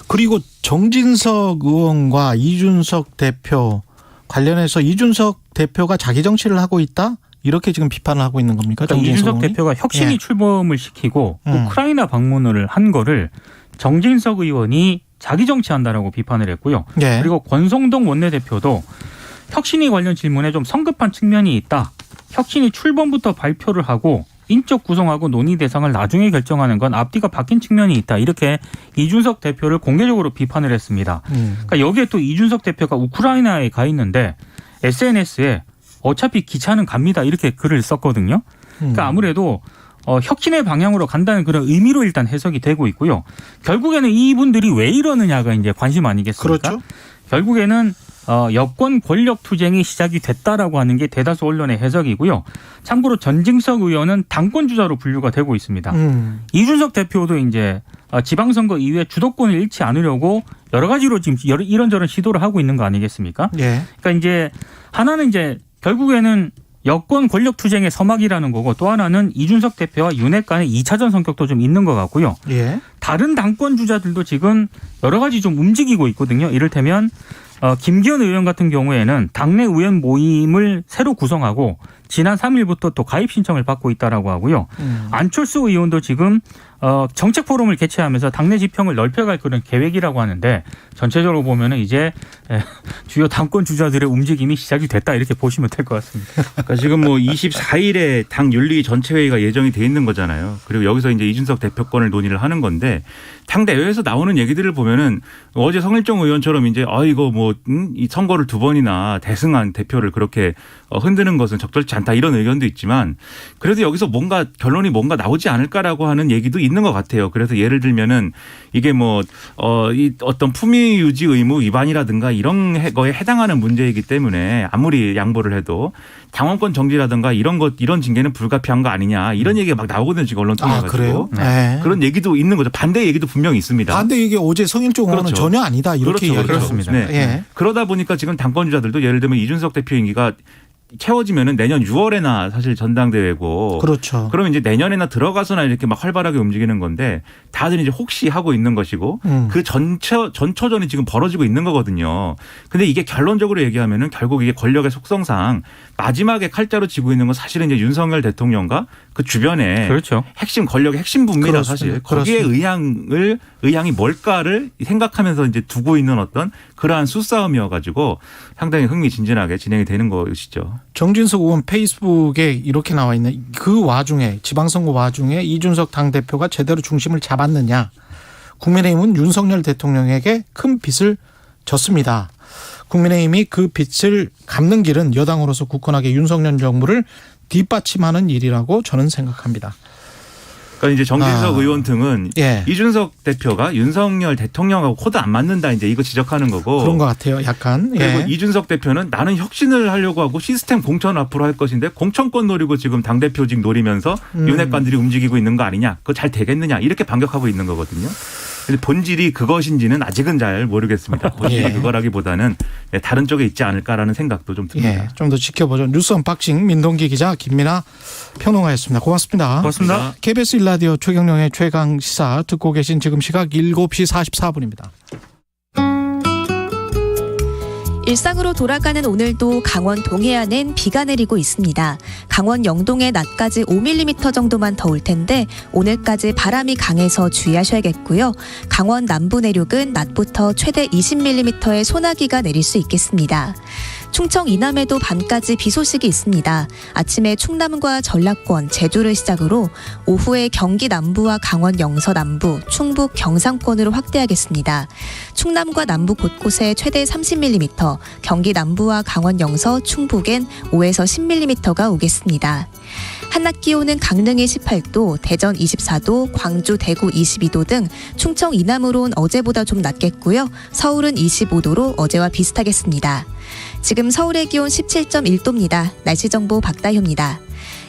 그리고 정진석 의원과 이준석 대표 관련해서 이준석 대표가 자기 정치를 하고 있다? 이렇게 지금 비판을 하고 있는 겁니까? 그러니까 이준석 의원이? 대표가 혁신이 예. 출범을 시키고 우크라이나 방문을 한 거를 정진석 의원이 자기 정치한다라고 비판을 했고요. 예. 그리고 권성동 원내대표도 혁신이 관련 질문에 좀 성급한 측면이 있다. 혁신이 출범부터 발표를 하고 인적 구성하고 논의 대상을 나중에 결정하는 건 앞뒤가 바뀐 측면이 있다. 이렇게 이준석 대표를 공개적으로 비판을 했습니다. 그러니까 여기에 또 이준석 대표가 우크라이나에 가 있는데 SNS에 어차피 기차는 갑니다. 이렇게 글을 썼거든요. 그러니까 아무래도 혁신의 방향으로 간다는 그런 의미로 일단 해석이 되고 있고요. 결국에는 이분들이 왜 이러느냐가 이제 관심 아니겠습니까? 그렇죠. 결국에는 여권 권력 투쟁이 시작이 됐다라고 하는 게 대다수 언론의 해석이고요. 참고로 전진석 의원은 당권 주자로 분류가 되고 있습니다. 이준석 대표도 이제 지방선거 이후에 주도권을 잃지 않으려고 여러 가지로 지금 이런저런 시도를 하고 있는 거 아니겠습니까? 예. 그러니까 이제 하나는 이제 결국에는 여권 권력 투쟁의 서막이라는 거고 또 하나는 이준석 대표와 윤핵 간의 2차전 성격도 좀 있는 것 같고요. 예. 다른 당권 주자들도 지금 여러 가지 좀 움직이고 있거든요. 이를테면 김기현 의원 같은 경우에는 당내 의원 모임을 새로 구성하고 지난 3일부터 또 가입 신청을 받고 있다라고 하고요. 안철수 의원도 지금 정책 포럼을 개최하면서 당내 지평을 넓혀갈 그런 계획이라고 하는데 전체적으로 보면은 이제 주요 당권 주자들의 움직임이 시작이 됐다 이렇게 보시면 될 것 같습니다. 그러니까 지금 뭐 24일에 당 윤리 전체 회의가 예정이 돼 있는 거잖아요. 그리고 여기서 이제 이준석 대표권을 논의를 하는 건데 당 대회에서 나오는 얘기들을 보면은 어제 성일종 의원처럼 이제 이거 뭐 이 선거를 2번이나 대승한 대표를 그렇게 흔드는 것은 적절치 않다 이런 의견도 있지만 그래도 여기서 결론이 뭔가 나오지 않을까라고 하는 얘기도 있는 것 같아요. 그래서 예를 들면은 이게 뭐 이 어떤 품위 유지 의무 위반이라든가 이런 거에 해당하는 문제이기 때문에 아무리 양보를 해도 당원권 정지라든가 이런 징계는 불가피한 거 아니냐 이런 얘기가 막 나오거든요. 지금 언론 통해 가지고. 그래요? 네. 그런 얘기도 있는 거죠. 반대 얘기도 분명히 있습니다. 반대 얘기 어제 성일종 의원은 그렇죠. 전혀 아니다 이렇게 그렇죠. 이야기하고 그렇습니다. 네. 예. 그러다 보니까 지금 당권 주자들도 예를 들면 이준석 대표 임기가 채워지면은 내년 6월에나 사실 전당대회고. 그렇죠. 그러면 이제 내년에나 들어가서나 이렇게 막 활발하게 움직이는 건데 다들 이제 혹시 하고 있는 것이고 그 전초전이 지금 벌어지고 있는 거거든요. 근데 이게 결론적으로 얘기하면은 결국 이게 권력의 속성상 마지막에 칼자루 쥐고 있는 건 사실은 이제 윤석열 대통령과 그 주변에 그렇죠. 핵심 권력의 핵심부입니다. 그렇습니다. 사실 거기에 의향이 뭘까를 생각하면서 이제 두고 있는 어떤 그러한 수싸움이어가지고 상당히 흥미진진하게 진행이 되는 것이죠. 정진석 의원 페이스북에 이렇게 나와 있는 그 와중에 지방선거 와중에 이준석 당대표가 제대로 중심을 잡았느냐. 국민의힘은 윤석열 대통령에게 큰 빚을 졌습니다. 국민의힘이 그 빚을 갚는 길은 여당으로서 굳건하게 윤석열 정부를 뒷받침하는 일이라고 저는 생각합니다. 그러니까 이제 정진석 의원 등은 예. 이준석 대표가 윤석열 대통령하고 코드 안 맞는다 이제 이거 지적하는 거고. 그런 것 같아요. 약간. 그리고 예. 이준석 대표는 나는 혁신을 하려고 하고 시스템 공천 앞으로 할 것인데 공천권 노리고 지금 당대표직 노리면서 윤핵관들이 움직이고 있는 거 아니냐. 그거 잘 되겠느냐. 이렇게 반격하고 있는 거거든요. 근데 본질이 그것인지는 아직은 잘 모르겠습니다. 본질이 예. 그거라기보다는 다른 쪽에 있지 않을까라는 생각도 좀 듭니다. 예. 좀 더 지켜보죠. 뉴스 언박싱 민동기 기자 김민아 평론가였습니다. 고맙습니다. 고맙습니다. KBS 1라디오 최경영의 최강시사 듣고 계신 지금 시각 7시 44분입니다. 일상으로 돌아가는 오늘도 강원 동해안엔 비가 내리고 있습니다. 강원 영동에 낮까지 5mm 정도만 더울 텐데 오늘까지 바람이 강해서 주의하셔야겠고요. 강원 남부 내륙은 낮부터 최대 20mm의 소나기가 내릴 수 있겠습니다. 충청 이남에도 밤까지 비 소식이 있습니다. 아침에 충남과 전라권, 제주를 시작으로 오후에 경기 남부와 강원 영서 남부, 충북 경상권으로 확대하겠습니다. 충남과 남부 곳곳에 최대 30mm, 경기 남부와 강원 영서, 충북엔 5에서 10mm가 오겠습니다. 한낮 기온은 강릉이 18도, 대전 24도, 광주, 대구 22도 등 충청 이남으로는 어제보다 좀 낮겠고요. 서울은 25도로 어제와 비슷하겠습니다. 지금 서울의 기온 17.1도입니다. 날씨 정보 박다효입니다.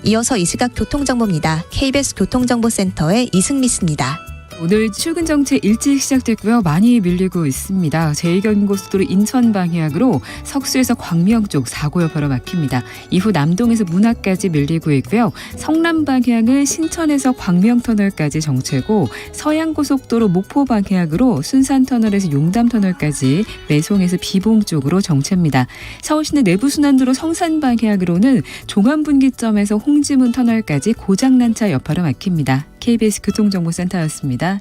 이어서 이 시각 교통정보입니다. KBS 교통정보센터의 이승미 씨입니다. 오늘 출근 정체 일찍 시작됐고요. 많이 밀리고 있습니다. 제2경인고속도로 인천 방향으로 석수에서 광명 쪽 사고 여파로 막힙니다. 이후 남동에서 문학까지 밀리고 있고요. 성남 방향은 신천에서 광명터널까지 정체고 서양고속도로 목포 방향으로 순산터널에서 용담터널까지 매송에서 비봉 쪽으로 정체입니다. 서울시내 내부순환도로 성산 방향으로는 종암분기점에서 홍지문 터널까지 고장난 차 여파로 막힙니다. KBS 교통정보센터였습니다.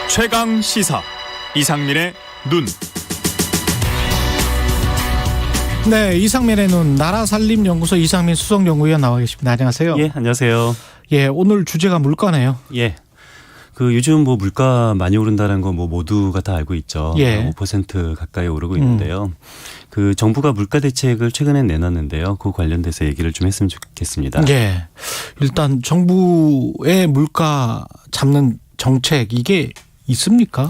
최강 시사 이상민의 눈. 네, 이상민의 눈 나라살림연구소 이상민 수석연구위원 나와 계십니다. 안녕하세요. 예, 안녕하세요. 예, 오늘 주제가 물가네요. 예. 요즘 물가 많이 오른다는 거 모두가 다 알고 있죠. 예. 5% 가까이 오르고 있는데요. 정부가 물가 대책을 최근에 내놨는데요. 그 관련돼서 얘기를 좀 했으면 좋겠습니다. 예. 일단 정부의 물가 잡는 정책 이게 있습니까?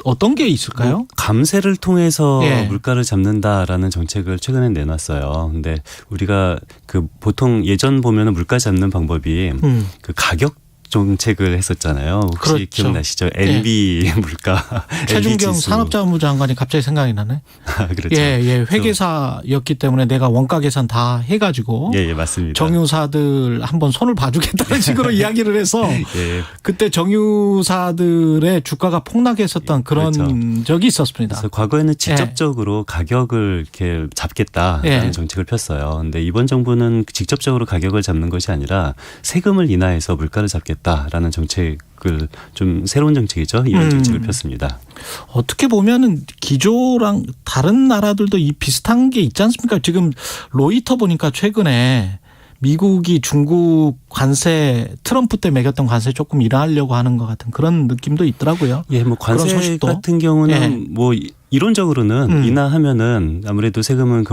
어떤 게 있을까요? 감세를 통해서 예. 물가를 잡는다라는 정책을 최근에 내놨어요. 근데 우리가 보통 예전 보면은 물가 잡는 방법이 가격 정책을 했었잖아요. 혹시 그렇죠. 기억나시죠? NB 물가. 최준경 산업자원부 장관이 갑자기 생각이 나네. 그렇죠. 예. 회계사였기 때문에 내가 원가 계산 다 해가지고. 예, 맞습니다. 정유사들 한번 손을 봐주겠다는 식으로 이야기를 해서. 예. 그때 정유사들의 주가가 폭락했었던 그런 그렇죠. 적이 있었습니다. 그래서 과거에는 직접적으로 가격을 이렇게 잡겠다라는 정책을 폈어요. 근데 이번 정부는 직접적으로 가격을 잡는 것이 아니라 세금을 인하해서 물가를 잡겠다라는 정책을 좀 새로운 정책이죠. 이런 정책을 폈습니다. 어떻게 보면은 기조랑 다른 나라들도 이 비슷한 게 있지 않습니까? 지금 로이터 보니까 최근에 미국이 중국 관세 트럼프 때 매겼던 관세 조금 인하하려고 하는 것 같은 그런 느낌도 있더라고요. 예, 관세 같은 경우는 이론적으로는 인하하면은 아무래도 세금은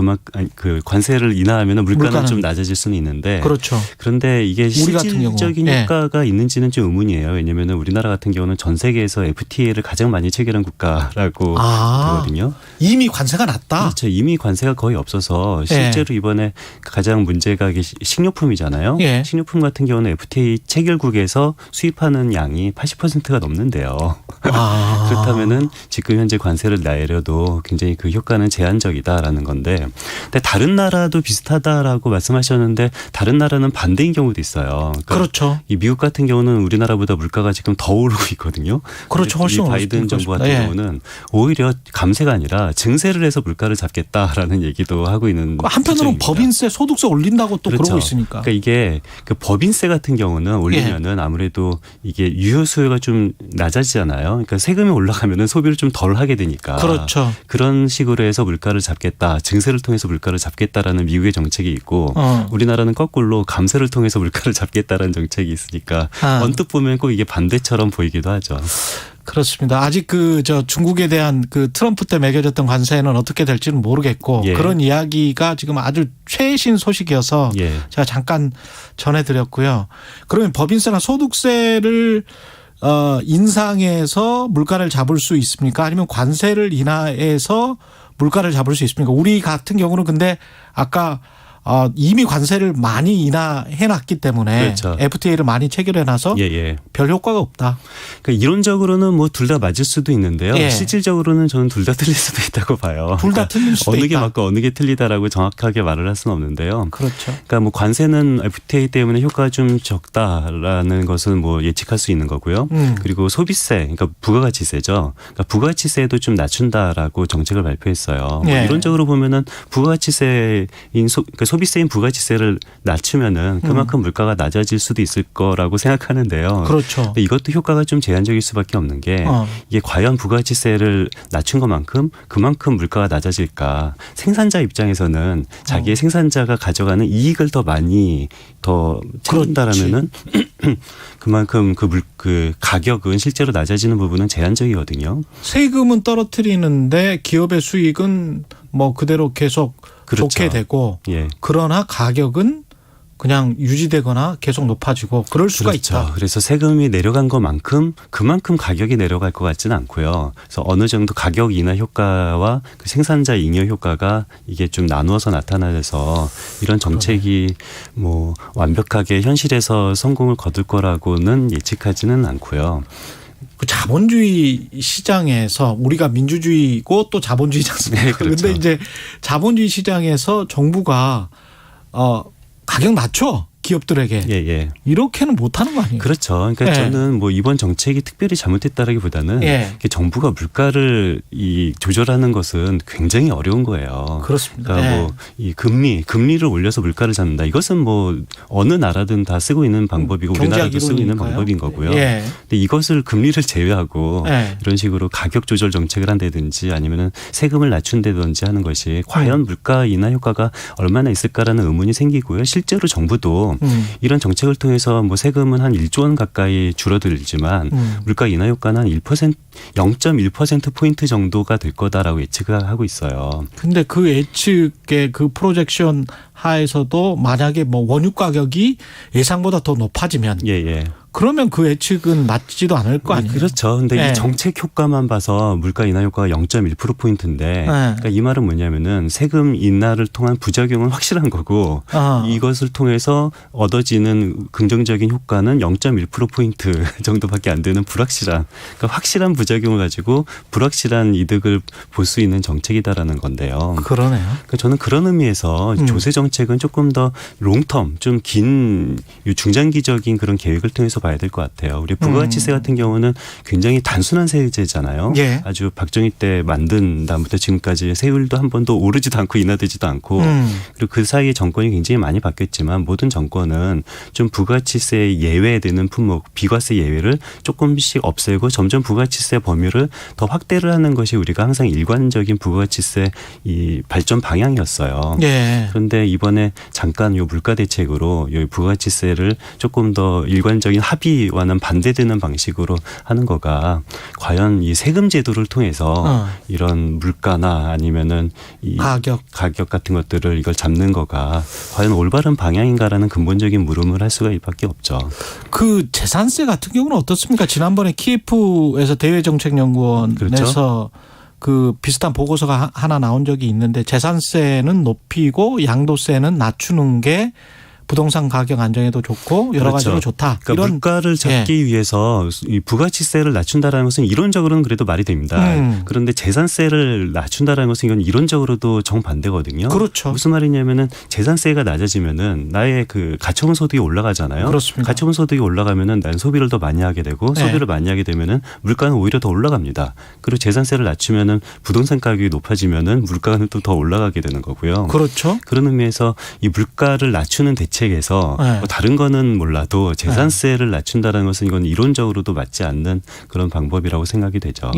관세를 인하하면은 물가는 좀 낮아질 수는 있는데. 그렇죠. 그런데 이게 실질적인 효과가 있는지는 좀 의문이에요. 왜냐면은 우리나라 같은 경우는 전 세계에서 FTA를 가장 많이 체결한 국가라고 되거든요. 이미 관세가 낮다. 그렇죠. 이미 관세가 거의 없어서 실제로 이번에 가장 문제가 식료품이잖아요. 식료품 같은 경우는 FTA 체결국에서 수입하는 양이 80%가 넘는데요. 그렇다면은 지금 현재 관세를 내려도 굉장히 그 효과는 제한적이다라는 건데, 근데 다른 나라도 비슷하다라고 말씀하셨는데 다른 나라는 반대인 경우도 있어요. 그러니까 그렇죠. 이 미국 같은 경우는 우리나라보다 물가가 지금 더 오르고 있거든요. 그렇죠. 훨씬 이 바이든 정부 같은 경우는 오히려 감세가 아니라 증세를 해서 물가를 잡겠다라는 얘기도 하고 있는. 한편으로는 법인세, 소득세 올린다고 또 그러고 있으니까. 그러니까 이게 법인세 같은 경우는 올리면은 아무래도 이게 유효 수요가 좀 낮아지잖아요. 그러니까 세금이 올라가면은 소비를 좀 덜 하게 되니까. 그렇죠. 그런 식으로 해서 물가를 잡겠다, 증세를 통해서 물가를 잡겠다라는 미국의 정책이 있고, 우리나라는 거꾸로 감세를 통해서 물가를 잡겠다라는 정책이 있으니까 언뜻 보면 꼭 이게 반대처럼 보이기도 하죠. 그렇습니다. 아직 중국에 대한 트럼프 때 매겨졌던 관세는 어떻게 될지는 모르겠고 그런 이야기가 지금 아주 최신 소식이어서 제가 잠깐 전해드렸고요. 그러면 법인세나 소득세를 인상해서 물가를 잡을 수 있습니까? 아니면 관세를 인하해서 물가를 잡을 수 있습니까? 우리 같은 경우는 근데 아까 이미 관세를 많이 인하해놨기 때문에 그렇죠. FTA를 많이 체결해놔서 별 효과가 없다. 그러니까 이론적으로는 뭐 둘 다 맞을 수도 있는데요. 실질적으로는 저는 둘 다 틀릴 수도 있다고 봐요. 둘 다 틀릴 수도 어느 있다. 게 맞고 어느 게 틀리다라고 정확하게 말을 할 수는 없는데요. 그렇죠. 그러니까 뭐 관세는 FTA 때문에 효과가 좀 적다라는 것은 뭐 예측할 수 있는 거고요. 그리고 소비세, 그러니까 부가가치세죠. 그러니까 부가가치세도 좀 낮춘다라고 정책을 발표했어요. 뭐 이론적으로 보면은 부가가치세인 그러니까 소비세인 부가가치세를 낮추면은 그만큼 물가가 낮아질 수도 있을 거라고 생각하는데요. 그렇죠. 근데 이것도 효과가 좀 제한적일 수밖에 없는 게 이게 과연 부가가치세를 낮춘 것만큼 그만큼 물가가 낮아질까? 생산자 입장에서는 자기의 생산자가 가져가는 이익을 더 많이 더 챙긴다라면은 그만큼 그 가격은 실제로 낮아지는 부분은 제한적이거든요. 세금은 떨어뜨리는데 기업의 수익은 뭐 그대로 계속 그렇죠. 좋게 되고 그러나 가격은 그냥 유지되거나 계속 높아지고 그럴 수가 있다. 그래서 세금이 내려간 것만큼 그만큼 가격이 내려갈 것 같지는 않고요. 그래서 어느 정도 가격 인하 효과와 그 생산자 잉여 효과가 이게 좀 나누어서 나타나서 이런 정책이 뭐 완벽하게 현실에서 성공을 거둘 거라고는 예측하지는 않고요. 그 자본주의 시장에서 우리가 민주주의고 또 자본주의지 않습니까? 그런데 그렇죠. 이제 자본주의 시장에서 정부가 가격 낮춰 기업들에게 이렇게는 못하는 거 아니에요? 그렇죠. 그러니까 저는 뭐 이번 정책이 특별히 잘못했다라기보다는 정부가 물가를 조절하는 것은 굉장히 어려운 거예요. 그렇습니다. 그러니까 뭐 이 금리를 올려서 물가를 잡는다. 이것은 뭐 어느 나라든 다 쓰고 있는 방법이고 우리나라도 쓰고 있는 방법인 거고요. 근데 이것을 금리를 제외하고 이런 식으로 가격 조절 정책을 한다든지 아니면은 세금을 낮춘다든지 하는 것이 과연 물가 인하 효과가 얼마나 있을까라는 의문이 생기고요. 실제로 정부도 이런 정책을 통해서 뭐 세금은 한 1조 원 가까이 줄어들지만 물가 인하 효과는 한 0.1% 정도가 될 거다라고 예측을 하고 있어요. 근데 그 예측의 그 프로젝션 하에서도 만약에 뭐 원유 가격이 예상보다 더 높아지면 그러면 그 예측은 맞지도 않을 거 아니에요? 그렇죠. 근데 이 정책 효과만 봐서 물가 인하 효과가 0.1%포인트인데 그러니까 이 말은 뭐냐면은 세금 인하를 통한 부작용은 확실한 거고 이것을 통해서 얻어지는 긍정적인 효과는 0.1%포인트 정도밖에 안 되는 불확실한 그러니까 확실한 부작용을 가지고 불확실한 이득을 볼 수 있는 정책이다라는 건데요. 그러네요. 그러니까 저는 그런 의미에서 조세 정책은 조금 더 롱텀 좀 긴 중장기적인 그런 계획을 통해서 봐야 될 것 같아요. 우리 부가가치세 같은 경우는 굉장히 단순한 세제잖아요. 아주 박정희 때 만든 다음부터 지금까지 세율도 한 번도 오르지도 않고 인하되지도 않고 그리고 그 사이에 정권이 굉장히 많이 바뀌었지만 모든 정권은 좀 부가가치세 예외되는 품목, 비과세 예외를 조금씩 없애고 점점 부가가치세 범위를 더 확대를 하는 것이 우리가 항상 일관적인 부가가치세 이 발전 방향이었어요. 그런데 이번에 잠깐 요 물가 대책으로 요 부가가치세를 조금 더 일관적인 합의와는 반대되는 방식으로 하는 거가 과연 이 세금 제도를 통해서 이런 물가나 아니면은 이 가격 같은 것들을 이걸 잡는 거가 과연 올바른 방향인가라는 근본적인 물음을 할 수가 밖에 없죠. 그 재산세 같은 경우는 어떻습니까? 지난번에 키예프에서 대외정책연구원에서 그 비슷한 보고서가 하나 나온 적이 있는데 재산세는 높이고 양도세는 낮추는 게 부동산 가격 안정에도 좋고 여러 가지로 좋다. 그러니까 이런 물가를 잡기 위해서 이 부가치세를 낮춘다라는 것은 이론적으로는 그래도 말이 됩니다. 그런데 재산세를 낮춘다라는 것은 이건 이론적으로도 정반대거든요. 그렇죠. 무슨 말이냐면은 재산세가 낮아지면은 나의 그 가처분 소득이 올라가잖아요. 그렇습니다. 가처분 소득이 올라가면은 난 소비를 더 많이 하게 되고 소비를 많이 하게 되면은 물가는 오히려 더 올라갑니다. 그리고 재산세를 낮추면은 부동산 가격이 높아지면은 물가는 또 더 올라가게 되는 거고요. 그렇죠. 그런 의미에서 이 물가를 낮추는 대책에서 뭐 다른 거는 몰라도 재산세를 낮춘다는 것은 이건 이론적으로도 맞지 않는 그런 방법이라고 생각이 되죠.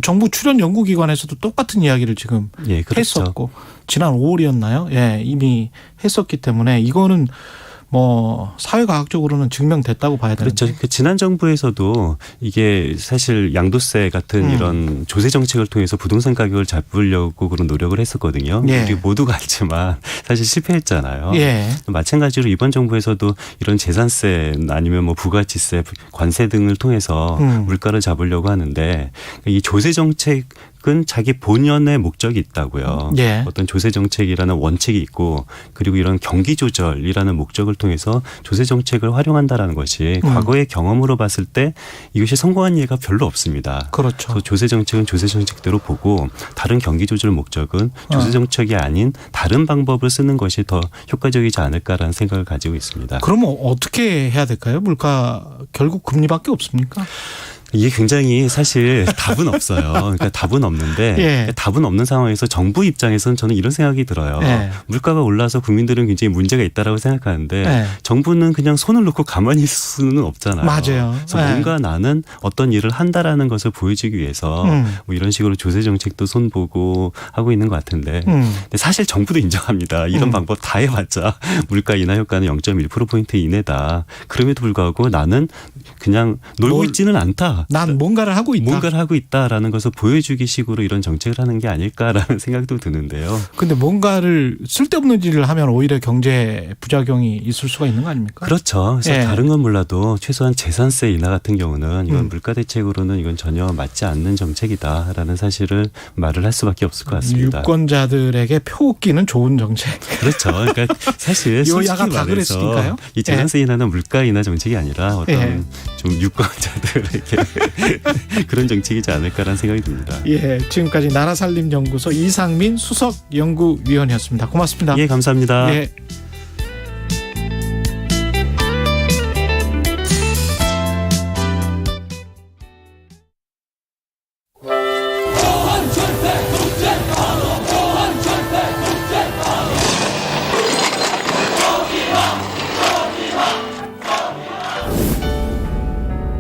정부 출연 연구기관에서도 똑같은 이야기를 지금 했었고 지난 5월이었나요? 이미 했었기 때문에 이거는 뭐 사회과학적으로는 증명됐다고 봐야 되는데. 그렇죠. 그 지난 정부에서도 이게 사실 양도세 같은 이런 조세 정책을 통해서 부동산 가격을 잡으려고 그런 노력을 했었거든요. 우리 모두가 알지만 사실 실패했잖아요. 마찬가지로 이번 정부에서도 이런 재산세 아니면 뭐 부가치세, 관세 등을 통해서 물가를 잡으려고 하는데 이 조세 정책 정책은 자기 본연의 목적이 있다고요. 예. 어떤 조세 정책이라는 원칙이 있고 그리고 이런 경기 조절이라는 목적을 통해서 조세 정책을 활용한다라는 것이 과거의 경험으로 봤을 때 이것이 성공한 예가 별로 없습니다. 그렇죠. 그래서 조세 정책은 조세 정책대로 보고 다른 경기 조절 목적은 조세 정책이 아닌 다른 방법을 쓰는 것이 더 효과적이지 않을까라는 생각을 가지고 있습니다. 그러면 어떻게 해야 될까요? 물가 결국 금리밖에 없습니까? 이게 굉장히 사실 답은 없어요. 그러니까 답은 없는데 예. 답은 없는 상황에서 정부 입장에서는 저는 이런 생각이 들어요. 예. 물가가 올라서 국민들은 굉장히 문제가 있다라고 생각하는데 예. 정부는 그냥 손을 놓고 가만히 있을 수는 없잖아요. 맞아요. 그래서 예. 뭔가 나는 어떤 일을 한다라는 것을 보여주기 위해서 뭐 이런 식으로 조세 정책도 손보고 하고 있는 것 같은데 근데 사실 정부도 인정합니다. 이런 방법 다 해봤자 물가 인하 효과는 0.1%포인트 이내다. 그럼에도 불구하고 나는 그냥 놀고 있지는 않다. 난 뭔가를 하고 있다. 뭔가를 하고 있다라는 것을 보여주기 식으로 이런 정책을 하는 게 아닐까라는 생각도 드는데요. 근데 뭔가를 쓸데없는 일을 하면 오히려 경제 부작용이 있을 수가 있는 거 아닙니까? 그렇죠. 그래서 예. 다른 건 몰라도 최소한 재산세 인하 같은 경우는 이건 물가 대책으로는 이건 전혀 맞지 않는 정책이다라는 사실을 말을 할 수밖에 없을 것 같습니다. 유권자들에게 표기는 좋은 정책. 그렇죠. 그러니까 사실 솔직히 여야가 다 말해서 그랬으니까요. 이 재산세 인하는 물가 인하 정책이 아니라 어떤 예. 좀 유권자들에게 그런 정책이지 않을까라는 생각이 듭니다. 예, 지금까지 나라살림연구소 이상민 수석연구위원이었습니다. 고맙습니다. 예, 감사합니다. 예.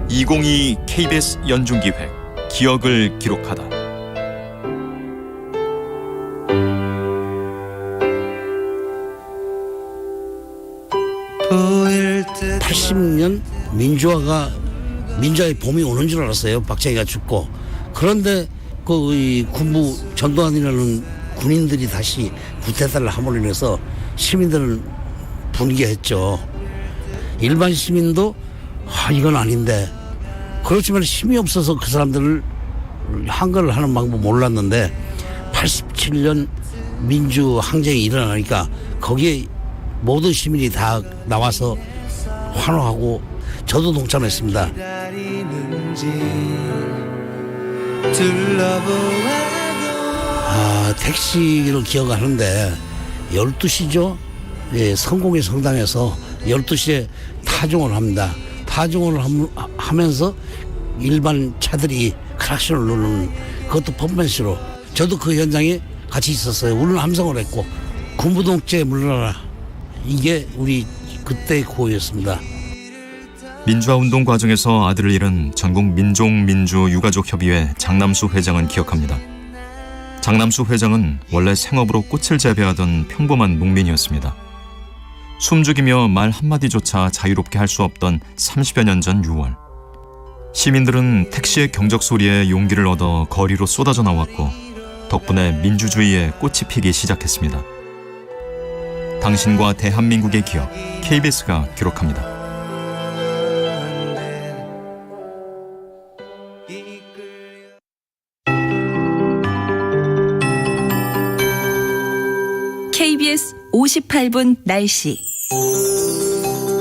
(2022) KBS 연중기획 기억을 기록하다. 그 80년 민주화의 봄이 오는 줄 알았어요. 박정희가 죽고. 그런데 그 군부 전두환이라는 군인들이 다시 구태타를 함으로 인해서 시민들은 분개했죠. 일반 시민도 이건 아닌데, 그렇지만 힘이 없어서 그 사람들을 한글을 하는 방법 몰랐는데 87년 민주항쟁이 일어나니까 거기에 모든 시민이 다 나와서 환호하고 저도 동참했습니다. 택시를 기억하는데 12시죠. 예, 성공의 성당에서 12시에 타종을 합니다. 타종을 하면서 일반 차들이 크락션을 누르는 그것도 퍼포먼스로 저도 그 현장에 같이 있었어요. 우리는 함성을 했고 군부독재 물러나라. 이게 우리 그때의 구호였습니다. 민주화운동 과정에서 아들을 잃은 전국민족민주유가족협의회 장남수 회장은 기억합니다. 장남수 회장은 원래 생업으로 꽃을 재배하던 평범한 농민이었습니다. 숨죽이며 말 한마디조차 자유롭게 할 수 없던 30여 년 전 6월, 시민들은 택시의 경적 소리에 용기를 얻어 거리로 쏟아져 나왔고 덕분에 민주주의의 꽃이 피기 시작했습니다. 당신과 대한민국의 기억, KBS가 기록합니다. KBS 58분 날씨.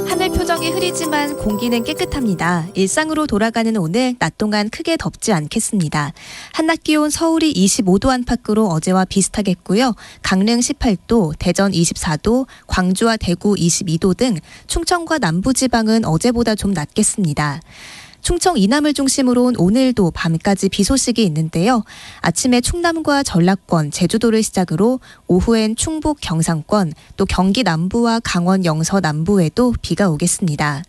하늘 표정이 흐리지만 공기는 깨끗합니다. 일상으로 돌아가는 오늘 낮 동안 크게 덥지 않겠습니다. 한낮 기온 서울이 25도 안팎으로 어제와 비슷하겠고요. 강릉 18도, 대전 24도, 광주와 대구 22도 등 충청과 남부지방은 어제보다 좀 낮겠습니다. 충청 이남을 중심으로 오늘도 밤까지 비 소식이 있는데요. 아침에 충남과 전라권, 제주도를 시작으로 오후엔 충북, 경상권, 또 경기 남부와 강원 영서 남부에도 비가 오겠습니다.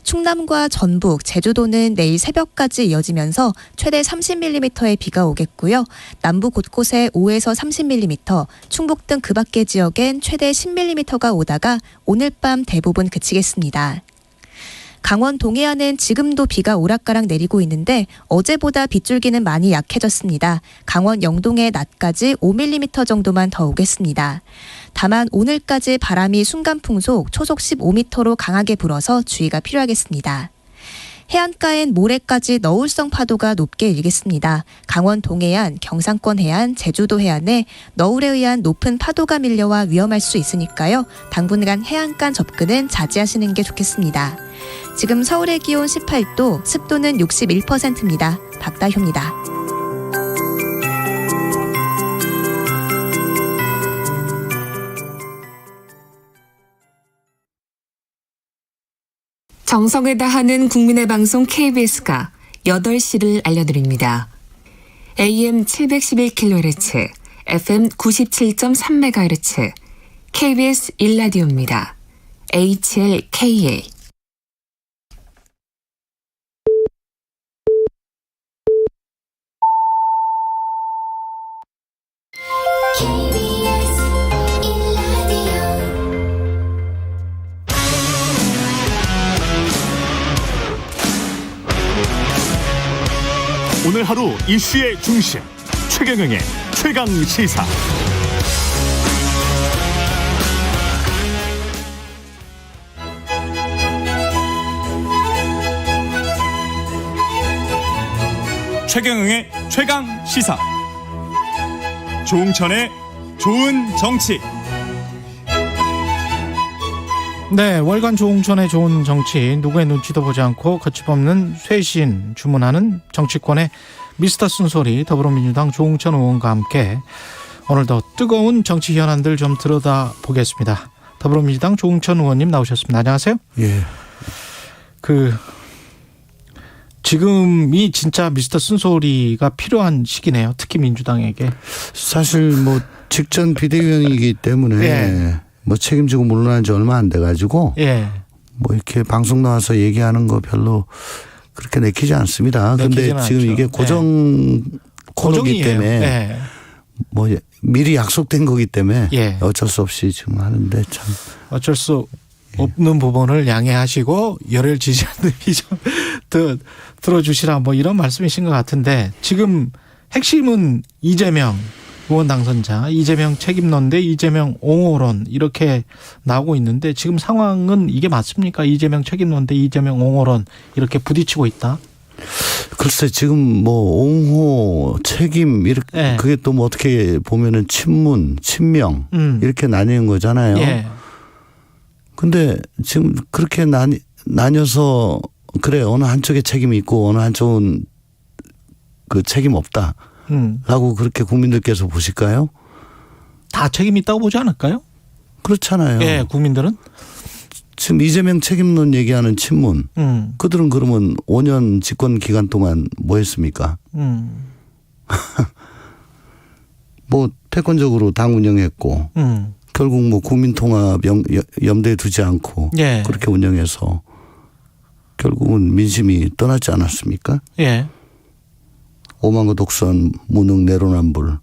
충남과 전북, 제주도는 내일 새벽까지 이어지면서 최대 30mm의 비가 오겠고요. 남부 곳곳에 5에서 30mm, 충북 등 그 밖의 지역엔 최대 10mm가 오다가 오늘 밤 대부분 그치겠습니다. 강원 동해안은 지금도 비가 오락가락 내리고 있는데 어제보다 빗줄기는 많이 약해졌습니다. 강원 영동에 낮까지 5mm 정도만 더 오겠습니다. 다만 오늘까지 바람이 순간풍속 초속 15m로 강하게 불어서 주의가 필요하겠습니다. 해안가엔 모레까지 너울성 파도가 높게 일겠습니다. 강원 동해안, 경상권 해안, 제주도 해안에 너울에 의한 높은 파도가 밀려와 위험할 수 있으니까요. 당분간 해안가 접근은 자제하시는 게 좋겠습니다. 지금 서울의 기온 18도, 습도는 61%입니다. 박다효입니다. 정성을 다하는 국민의 방송 KBS가 8시를 알려드립니다. AM 711kHz, FM 97.3MHz, KBS 1라디오입니다. HLKA. 오늘 하루 이슈의 중심 최경영의 최강 시사. 최경영의 최강 시사. 조응천의 좋은 정치. 네, 월간 조응천의 좋은 정치, 누구의 눈치도 보지 않고 거침없는 쇄신 주문하는 정치권의 미스터 쓴소리, 더불어민주당 조응천 의원과 함께 오늘도 뜨거운 정치 현안들 좀 들여다 보겠습니다. 더불어민주당 조응천 의원님 나오셨습니다. 안녕하세요. 예. 지금이 진짜 미스터 쓴소리가 필요한 시기네요. 특히 민주당에게. 사실 뭐 직전 비대위원이기 때문에 예. 뭐 책임지고 물러난 지 얼마 안 돼가지고 예. 뭐 이렇게 방송 나와서 얘기하는 거 별로 그렇게 내키지 않습니다. 그런데 지금 않죠. 이게 고정 코너기 때문에 예. 뭐 미리 약속된 거기 때문에 예. 어쩔 수 없이 지금 하는데 참 어쩔 수 없는 부분을 양해하시고 열혈 지지자들이 좀 들어주시라 뭐 이런 말씀이신 것 같은데, 지금 핵심은 이재명 의원 당선자, 이재명 책임론 대 이재명 옹호론 이렇게 나오고 있는데, 지금 상황은 이게 맞습니까? 이재명 책임론 대 이재명 옹호론 이렇게 부딪히고 있다. 글쎄 지금 뭐 옹호 책임 이렇게 예. 그게 또 뭐 어떻게 보면은 친문 친명 이렇게 나뉘는 거잖아요. 예. 근데 지금 그렇게 나뉘어서 그래 어느 한쪽에 책임이 있고 어느 한쪽은 그 책임 없다. 라고 그렇게 국민들께서 보실까요? 다 책임 있다고 보지 않을까요? 그렇잖아요. 예, 국민들은. 지금 이재명 책임론 얘기하는 친문. 그들은 그러면 5년 집권 기간 동안 뭐 했습니까? 뭐 패권적으로 당 운영했고 결국 뭐 국민통합 염두에 두지 않고 예. 그렇게 운영해서 결국은 민심이 떠났지 않았습니까? 예. 오만과 독선, 무능, 내로남불.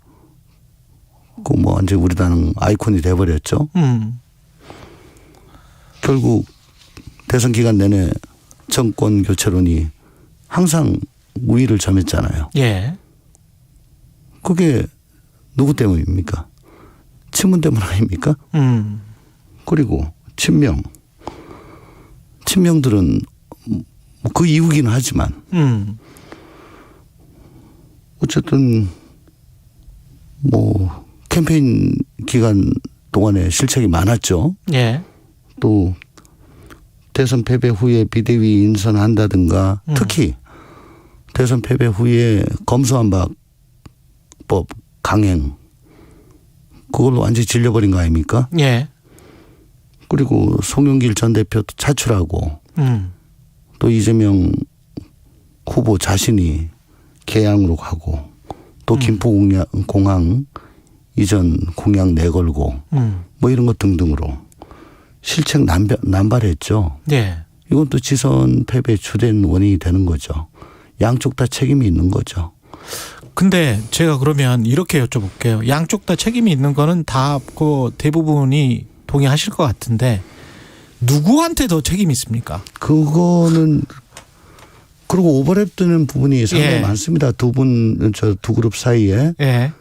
그 뭐 완전 우리 당 아이콘이 돼버렸죠. 결국 대선 기간 내내 정권 교체론이 항상 우위를 점했잖아요. 예. 그게 누구 때문입니까? 친문 때문 아닙니까? 그리고 친명들은 그 이유긴 하지만 어쨌든 뭐 캠페인 기간 동안에 실책이 많았죠. 예. 또 대선 패배 후에 비대위 인선한다든가 특히 대선 패배 후에 검수완박법 강행 그걸로 완전히 질려버린 거 아닙니까? 예. 그리고 송영길 전 대표 차출하고 또 이재명 후보 자신이 개항으로 가고 또 김포공항 이전 공약 내걸고 뭐 이런 것 등등으로 실책 남발했죠. 예. 이건 또 지선 패배 주된 원인이 되는 거죠. 양쪽 다 책임이 있는 거죠. 근데 제가 그러면 이렇게 여쭤볼게요. 양쪽 다 책임이 있는 거는 다 그 대부분이 동의하실 것 같은데 누구한테 더 책임이 있습니까? 그거는 그리고 오버랩되는 부분이 상당히 예. 많습니다. 두 그룹 사이에. 예.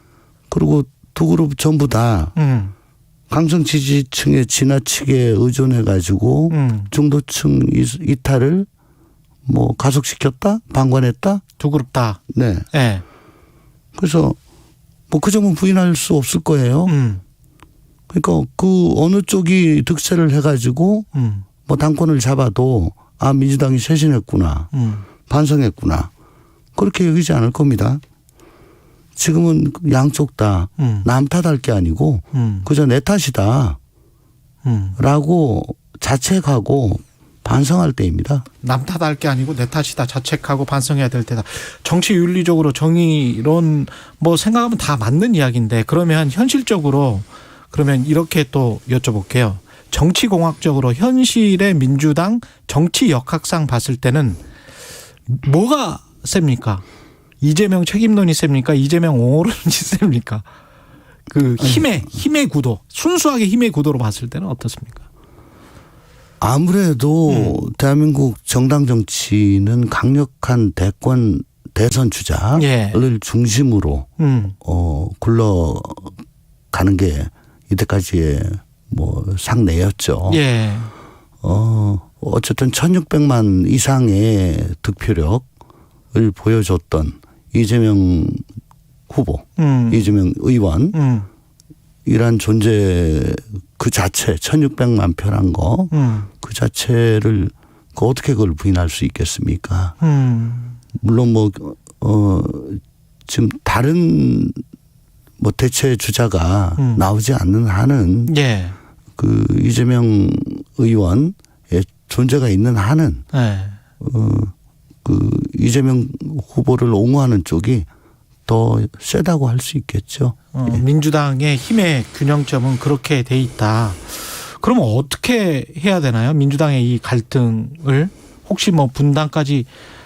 그리고 두 그룹 전부 다 강성 지지층에 지나치게 의존해 가지고 중도층 이탈을 뭐 가석시켰다, 방관했다, 두 그룹 다. 네. 네. 그래서 뭐 그 점은 부인할 수 없을 거예요. 그러니까 그 어느 쪽이 득세를 해가지고 뭐 당권을 잡아도 아 민주당이 쇄신했구나, 반성했구나 그렇게 여기지 않을 겁니다. 지금은 양쪽 다 남 탓할 게 아니고 그저 내 탓이다 라고 자책하고 반성할 때입니다. 남 탓할 게 아니고 내 탓이다. 자책하고 반성해야 될 때다. 정치 윤리적으로 정의론 뭐 생각하면 다 맞는 이야기인데 그러면 현실적으로 그러면 이렇게 또 여쭤볼게요. 정치공학적으로 현실의 민주당 정치 역학상 봤을 때는 뭐가 셉니까? 이재명 책임론이 셉니까? 이재명 옹호론이 셉니까? 그 힘의 구도, 순수하게 힘의 구도로 봤을 때는 어떻습니까? 아무래도 대한민국 정당 정치는 강력한 대선 주자를 예. 중심으로 굴러가는 게 이때까지의 뭐 상례였죠. 예. 어쨌든 1600만 이상의 득표력을 보여줬던 이재명 후보, 이재명 의원 이란 존재 그 자체 1600만 표란 거 그 자체를 어떻게 그걸 부인할 수 있겠습니까? 물론 뭐 지금 다른 뭐 대체 주자가 나오지 않는 한은 예. 그 이재명 의원의 존재가 있는 한은 예. 그 이재명 후보를 옹호하는 쪽이 더 세다고 할 수 있겠죠. 예. 민주당의 힘의 균형점은 그렇게 돼 있다. 그러면 어떻게 해야 되나요? 민주당의 이 갈등을 혹시 뭐 분당까지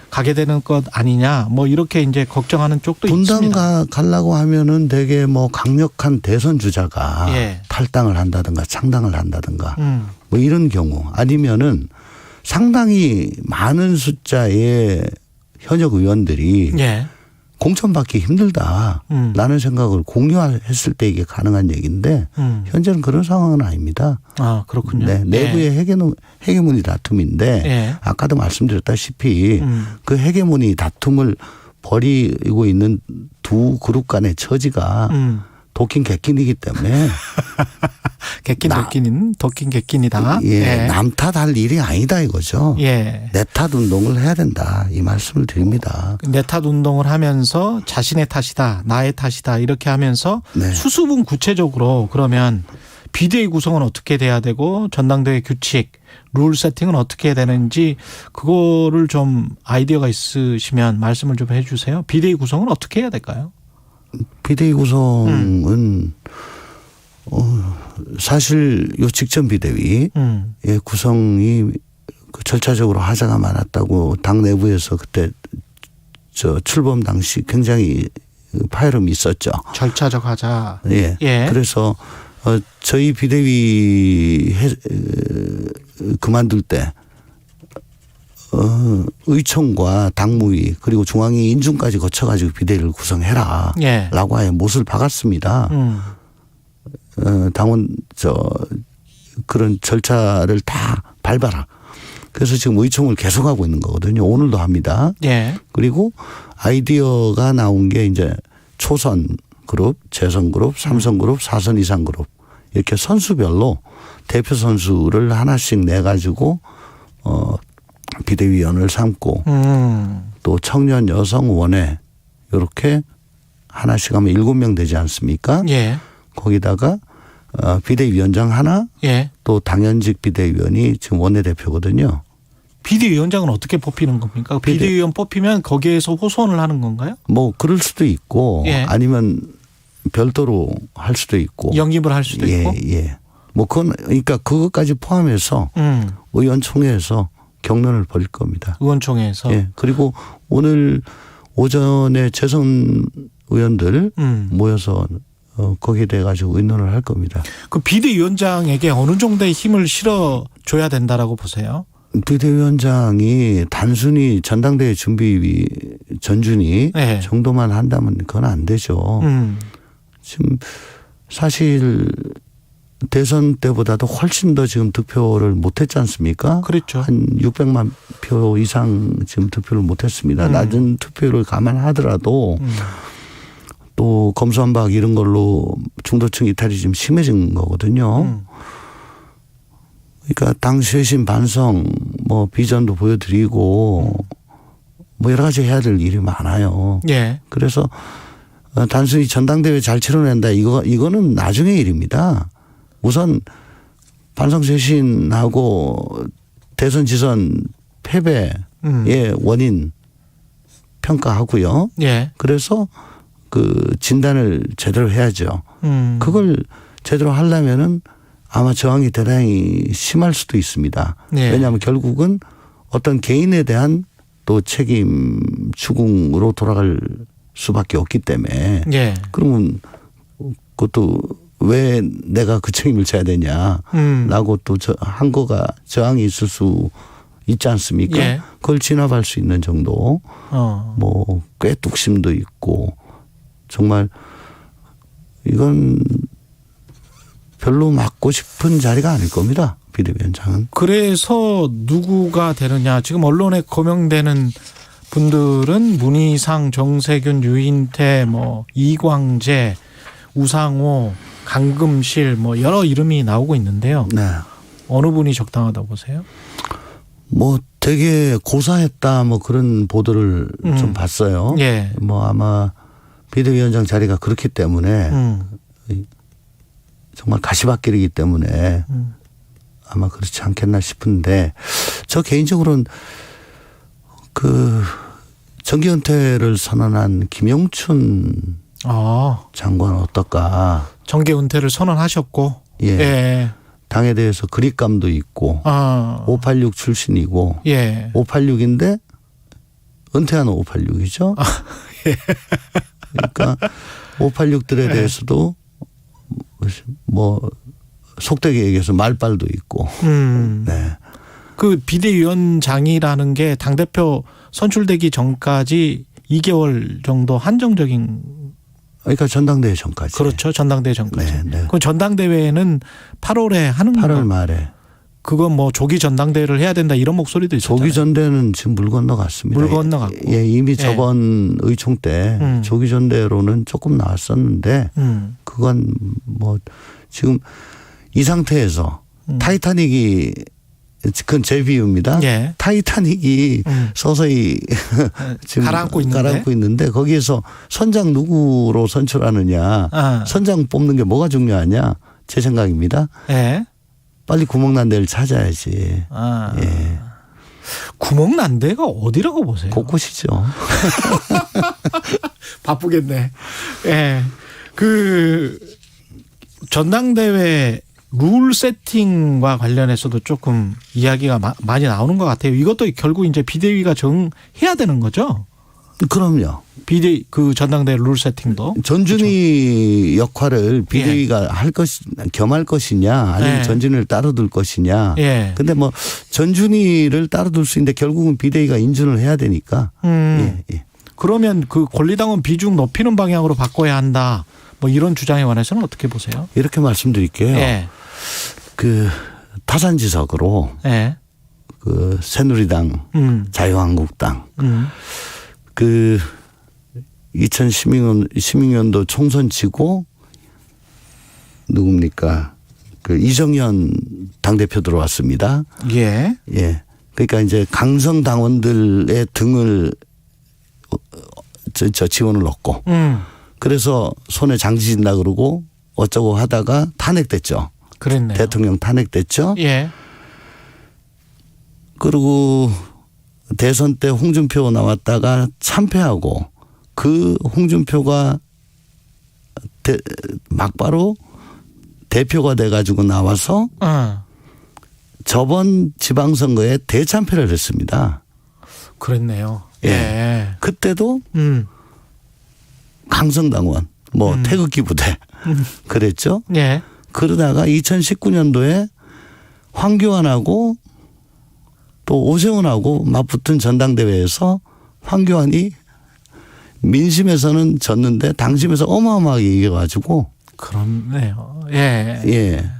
가게 되는 것 아니냐 뭐 이렇게 이제 걱정하는 쪽도 있습니다. 분당 가려고 하면은 되게 뭐 강력한 대선 주자가 예. 탈당을 한다든가 창당을 한다든가 뭐 이런 경우 아니면은 상당히 많은 숫자의 현역 의원들이 예. 공천받기 힘들다라는 생각을 공유했을 때 이게 가능한 얘기인데 현재는 그런 상황은 아닙니다. 아 그렇군요. 네, 내부의 헤게모니 다툼인데 예. 아까도 말씀드렸다시피 그 헤게모니 다툼을 벌이고 있는 두 그룹 간의 처지가 도끼인 객긴이기 때문에 도끼인 객긴이다. 예, 예. 남 탓할 일이 아니다 이거죠. 예. 내 탓 운동을 해야 된다 이 말씀을 드립니다. 내 탓 운동을 하면서 자신의 탓이다, 나의 탓이다 이렇게 하면서 네. 수습은 구체적으로 그러면 비대위 구성은 어떻게 돼야 되고 전당대회 규칙, 룰 세팅은 어떻게 해야 되는지 그거를 좀 아이디어가 있으시면 말씀을 좀 해주세요. 비대위 구성은 어떻게 해야 될까요? 비대위 구성은 사실 요 직전 비대위의 구성이 그 절차적으로 하자가 많았다고 당 내부에서 그때 저 출범 당시 굉장히 파열음이 있었죠. 절차적 하자. 예. 예. 그래서 저희 비대위 그만둘 때 의총과 당무위 그리고 중앙위 인준까지 거쳐가지고 비대위를 구성해라. 예. 라고 하여 못을 박았습니다. 당원 그런 절차를 다 밟아라. 그래서 지금 의총을 계속하고 있는 거거든요. 오늘도 합니다. 예. 그리고 아이디어가 나온 게 이제 초선 그룹, 재선 그룹, 삼선 그룹, 4선 이상 그룹 이렇게 선수별로 대표 선수를 하나씩 내가지고 비대위원을 삼고 또 청년 여성 원외 이렇게 하나씩 하면 7명 되지 않습니까? 예. 거기다가 비대위원장 하나 예. 또 당연직 비대위원이 지금 원내대표거든요. 비대위원장은 어떻게 뽑히는 겁니까? 비대위원 뽑히면 거기에서 호소를 하는 건가요? 뭐 그럴 수도 있고 예. 아니면 별도로 할 수도 있고 영입을 할 수도 있고. 예. 뭐 그건 그러니까 그것까지 포함해서 의원총회에서 격론을 벌일 겁니다. 의원총회에서. 예. 그리고 오늘 오전에 재선 의원들 모여서 거기에 대해 가지고 의논을 할 겁니다. 그 비대위원장에게 어느 정도의 힘을 실어줘야 된다라고 보세요? 비대위원장이 단순히 전당대회 준비 전준위 네. 정도만 한다면 그건 안 되죠. 지금 사실 대선 때보다도 훨씬 더 지금 득표를 못했지 않습니까? 그렇죠. 한 600만 표 이상 지금 득표를 못했습니다. 낮은 투표율을 감안하더라도 또 검수완박 이런 걸로 중도층 이탈이 좀 심해진 거거든요. 그러니까 당 쇄신 반성 뭐 비전도 보여드리고 뭐 여러 가지 해야 될 일이 많아요. 예. 그래서 단순히 전당대회 잘 치러낸다 이거는 나중의 일입니다. 우선 반성 쇄신하고 대선 지선 패배의 원인 평가하고요. 예. 그래서 그 진단을 제대로 해야죠. 그걸 제대로 하려면은 아마 저항이 대단히 심할 수도 있습니다. 예. 왜냐하면 결국은 어떤 개인에 대한 또 책임 추궁으로 돌아갈 수밖에 없기 때문에. 예. 그러면 그것도 왜 내가 그 책임을 져야 되냐라고 또 한 거가 저항이 있을 수 있지 않습니까? 예. 그걸 진압할 수 있는 정도 뭐 꾀뚝심도 있고 정말 이건 별로 맡고 싶은 자리가 아닐 겁니다. 비대위원장은. 그래서 누구가 되느냐. 지금 언론에 거명되는 분들은 문희상, 정세균, 유인태, 뭐 이광재, 우상호, 강금실 뭐 여러 이름이 나오고 있는데요. 네. 어느 분이 적당하다 보세요? 뭐 되게 고사했다 뭐 그런 보도를 좀 봤어요. 예. 뭐 아마 비대위원장 자리가 그렇기 때문에 정말 가시밭길이기 때문에 아마 그렇지 않겠나 싶은데 저 개인적으로는 그 정계 은퇴를 선언한 김영춘 장관 어떨까? 정계 은퇴를 선언하셨고, 예. 예. 당에 대해서 그립감도 있고, 586 출신이고, 예. 586인데 은퇴하는 586이죠. 예. 그러니까 586들에 대해서도 뭐 속되게 얘기해서 말빨도 있고. 네. 그 비대위원장이라는 게 당대표 선출되기 전까지 2개월 정도 한정적인. 그러니까 전당대회 전까지. 그렇죠. 전당대회 전까지. 네, 네. 그 전당대회는 8월에 하는 8월 말에. 그건 뭐 조기 전당대회를 해야 된다 이런 목소리도 있었잖아요. 조기 전대는 지금 물 건너갔습니다. 물 건너갔고. 예, 이미 저번 의총 때 조기 전대로는 조금 나왔었는데 그건 뭐 지금 이 상태에서 타이타닉이 그건 제 비유입니다. 예. 타이타닉이 서서히 지금 가라앉고 있는데 거기에서 선장 누구로 선출하느냐, 선장 뽑는 게 뭐가 중요하냐 제 생각입니다. 예. 빨리 구멍난 데를 찾아야지. 예. 구멍난 데가 어디라고 보세요? 곳곳이죠. 바쁘겠네. 예. 그 전당대회 룰 세팅과 관련해서도 조금 이야기가 많이 나오는 것 같아요. 이것도 결국 이제 비대위가 정해야 되는 거죠? 그럼요. 그 전당대회 룰 세팅도. 전준희 그렇죠. 역할을 비대위가 겸할 것이냐 아니면 전준희를 따라둘 것이냐. 근데 뭐 전준희를 따라둘 수 있는데 결국은 비대위가 인준을 해야 되니까. 예. 그러면 그 권리당원 비중 높이는 방향으로 바꿔야 한다. 뭐 이런 주장에 관해서는 어떻게 보세요? 이렇게 말씀드릴게요. 그 타산지석으로 그 새누리당, 자유한국당 그 2016년도 총선 치고 누굽니까? 그 이정현 당대표 들어왔습니다. 예. 예. 그러니까 이제 강성 당원들의 등을 지원을 얻고 그래서 손에 장지 진다 그러고 어쩌고 하다가 탄핵됐죠. 그랬네요. 대통령 탄핵됐죠. 예. 그리고 대선 때 홍준표 나왔다가 참패하고 그 홍준표가 막바로 대표가 돼가지고 나와서 저번 지방선거에 대참패를 했습니다. 그랬네요. 예. 그때도 강성당원, 뭐 태극기 부대 그랬죠. 예. 그러다가 2019년도에 황교안하고 또 오세훈하고 맞붙은 전당대회에서 황교안이 민심에서는 졌는데 당심에서 어마어마하게 이겨가지고. 그렇네요. 예. 예.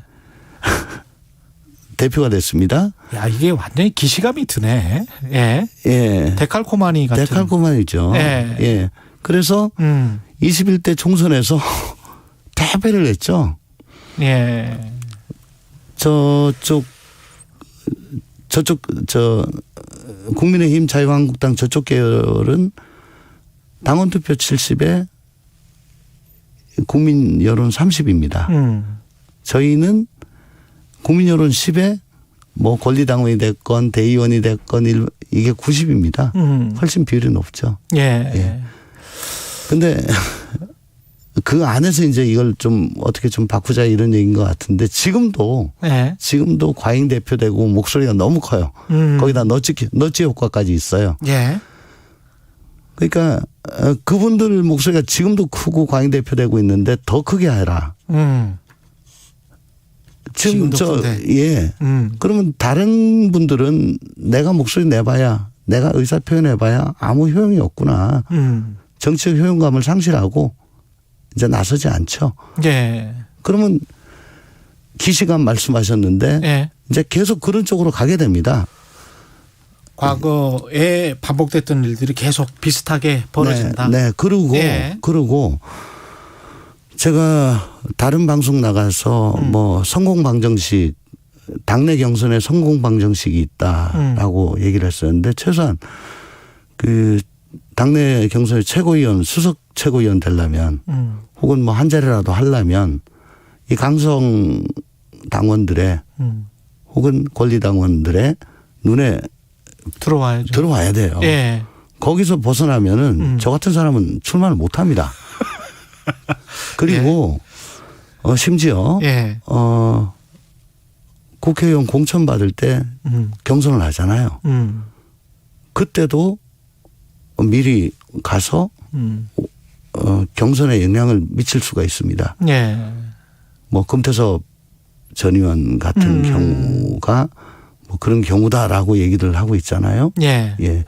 대표가 됐습니다. 야, 이게 완전히 기시감이 드네. 예. 예. 데칼코마니 같은. 데칼코마니죠. 예. 예. 그래서 21대 총선에서 패배를 했죠. 예. 국민의힘 자유한국당 저쪽 계열은 당원 투표 70에 국민 여론 30입니다. 저희는 국민 여론 10에 뭐 권리당원이 됐건 대의원이 됐건 이게 90입니다. 훨씬 비율이 높죠. 예. 예. 근데 그 안에서 이제 이걸 좀 어떻게 좀 바꾸자 이런 얘기인 것 같은데 지금도 과잉 대표되고 목소리가 너무 커요. 거기다 너치 효과까지 있어요. 예. 그러니까 그분들 목소리가 지금도 크고 과잉 대표되고 있는데 더 크게 해라. 지금 그러면 다른 분들은 내가 목소리 내봐야 내가 의사 표현해봐야 아무 효용이 없구나. 정치적 효용감을 상실하고 이제 나서지 않죠. 예. 그러면 기시감 말씀하셨는데 예. 이제 계속 그런 쪽으로 가게 됩니다. 과거에 반복됐던 일들이 계속 비슷하게 벌어진다. 네. 그리고 제가 다른 방송 나가서 뭐 성공 방정식 당내 경선에 성공 방정식이 있다라고 얘기를 했었는데 최소한 그 당내 경선의 최고위원 수석 최고위원 되려면 혹은 뭐 한 자리라도 하려면 이 강성 당원들의 혹은 권리 당원들의 눈에 들어와야 돼요. 예. 거기서 벗어나면은 저 같은 사람은 출마를 못 합니다. 그리고 심지어 국회의원 공천 받을 때 경선을 하잖아요. 그때도 미리 가서 경선에 영향을 미칠 수가 있습니다. 예. 뭐 금태섭 전 의원 같은 경우가 뭐 그런 경우다라고 얘기를 하고 있잖아요. 예. 예.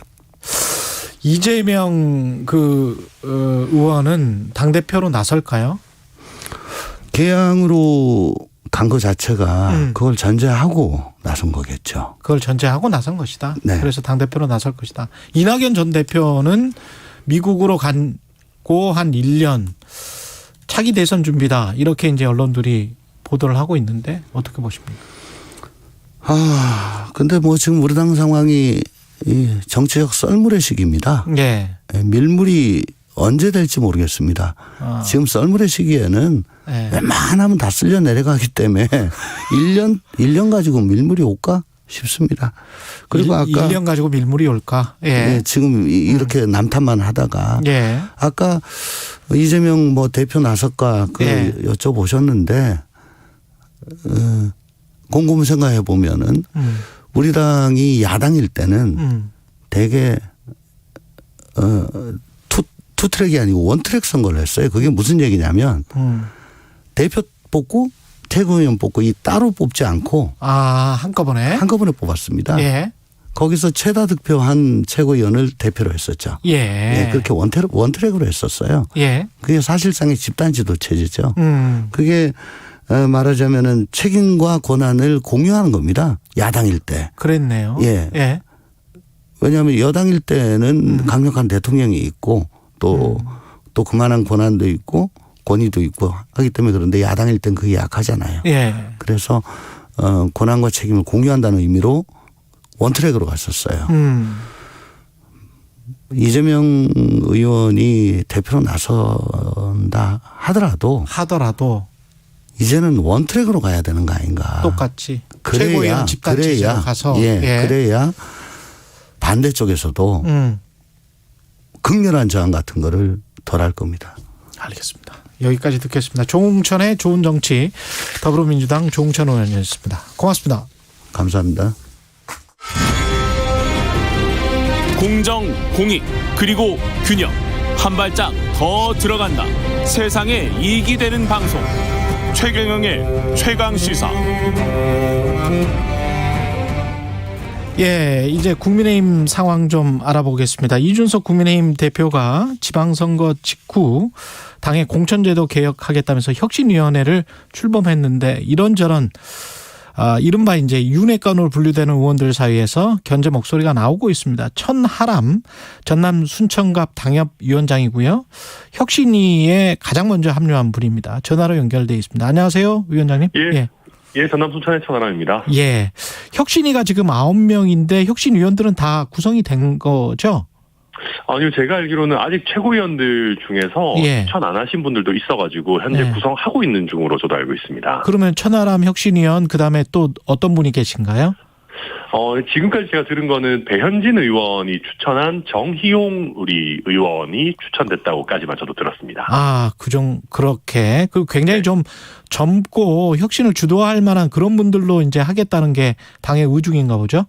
이재명 의원은 당대표로 나설까요? 개항으로 간 거 자체가 그걸 전제하고 나선 거겠죠. 그걸 전제하고 나선 것이다. 네. 그래서 당대표로 나설 것이다. 이낙연 전 대표는 미국으로 갔고 한 1년 차기 대선 준비다. 이렇게 이제 언론들이 보도를 하고 있는데 어떻게 보십니까? 근데 뭐 지금 우리 당 상황이 이 정치적 썰물의 시기입니다. 네. 밀물이 언제 될지 모르겠습니다. 지금 썰물의 시기에는 웬만하면 다 쓸려 내려가기 때문에 1년 가지고 밀물이 올까 싶습니다. 그리고 아까 1년 가지고 밀물이 올까? 예. 지금 이렇게 남탓만 하다가 아까 이재명 뭐 대표 나설까 여쭤보셨는데 곰곰이 생각해 보면은 우리 당이 야당일 때는 되게 투 트랙이 아니고 원 트랙 선거를 했어요. 그게 무슨 얘기냐면 대표 뽑고 최고위원 뽑고 이 따로 뽑지 않고 한꺼번에 뽑았습니다. 예. 거기서 최다 득표한 최고위원을 대표로 했었죠. 예. 그렇게 원 트랙으로 했었어요. 예. 그게 사실상의 집단 지도 체제죠. 그게 말하자면은 책임과 권한을 공유하는 겁니다. 야당일 때. 그랬네요. 예. 왜냐하면 여당일 때는 강력한 대통령이 있고 또 그만한 권한도 있고 권위도 있고 하기 때문에 그런데 야당일 땐 그게 약하잖아요. 예. 그래서 권한과 책임을 공유한다는 의미로 원트랙으로 갔었어요. 이재명 의원이 대표로 나선다 하더라도 이제는 원트랙으로 가야 되는 거 아닌가. 똑같이. 최고위원 집단 체제로 가서. 그래야 반대쪽에서도 극렬한 저항 같은 거를 덜 할 겁니다. 알겠습니다. 여기까지 듣겠습니다. 조응천의 좋은 정치 더불어민주당 조응천 의원이었습니다. 고맙습니다. 감사합니다. 공정, 공익, 그리고 균형. 한 발짝 더 들어간다. 세상에 이익이 되는 방송. 최경영의 최강시사. 예, 이제 국민의힘 상황 좀 알아보겠습니다. 이준석 국민의힘 대표가 지방선거 직후 당의 공천제도 개혁하겠다면서 혁신위원회를 출범했는데 이런저런 이른바 이제 윤회권으로 분류되는 의원들 사이에서 견제 목소리가 나오고 있습니다. 천하람 전남 순천갑 당협위원장이고요. 혁신위에 가장 먼저 합류한 분입니다. 전화로 연결돼 있습니다. 안녕하세요, 위원장님. 예, 전남 순천의 천하람입니다. 예, 혁신위가 지금 9명인데 혁신위원들은 다 구성이 된 거죠? 아니요, 제가 알기로는 아직 최고위원들 중에서 추천 안 하신 분들도 있어가지고 현재 구성하고 있는 중으로 저도 알고 있습니다. 그러면 천하람 혁신위원 그다음에 또 어떤 분이 계신가요? 지금까지 제가 들은 거는 배현진 의원이 추천한 정희용 우리 의원이 추천됐다고까지만 저도 들었습니다. 그렇게 굉장히 좀 젊고 혁신을 주도할 만한 그런 분들로 이제 하겠다는 게 당의 의중인가 보죠?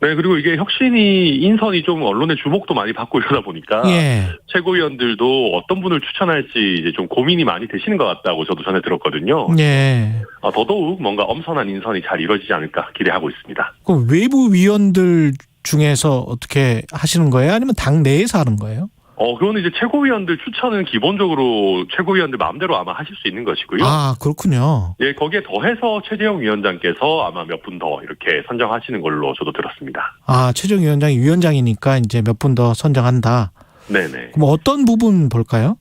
네, 그리고 이게 혁신이 인선이 좀 언론의 주목도 많이 받고 이러다 보니까 최고위원들도 어떤 분을 추천할지 이제 좀 고민이 많이 되시는 것 같다고 저도 전에 들었거든요. 더더욱 뭔가 엄선한 인선이 잘 이루어지지 않을까 기대하고 있습니다. 그럼 외부 위원들 중에서 어떻게 하시는 거예요? 아니면 당 내에서 하는 거예요? 그거는 이제 최고위원들 추천은 기본적으로 최고위원들 마음대로 아마 하실 수 있는 것이고요. 그렇군요. 예, 거기에 더해서 최재형 위원장께서 아마 몇 분 더 이렇게 선정하시는 걸로 저도 들었습니다. 최재형 위원장이 위원장이니까 이제 몇 분 더 선정한다. 네네. 그럼 어떤 부분 볼까요?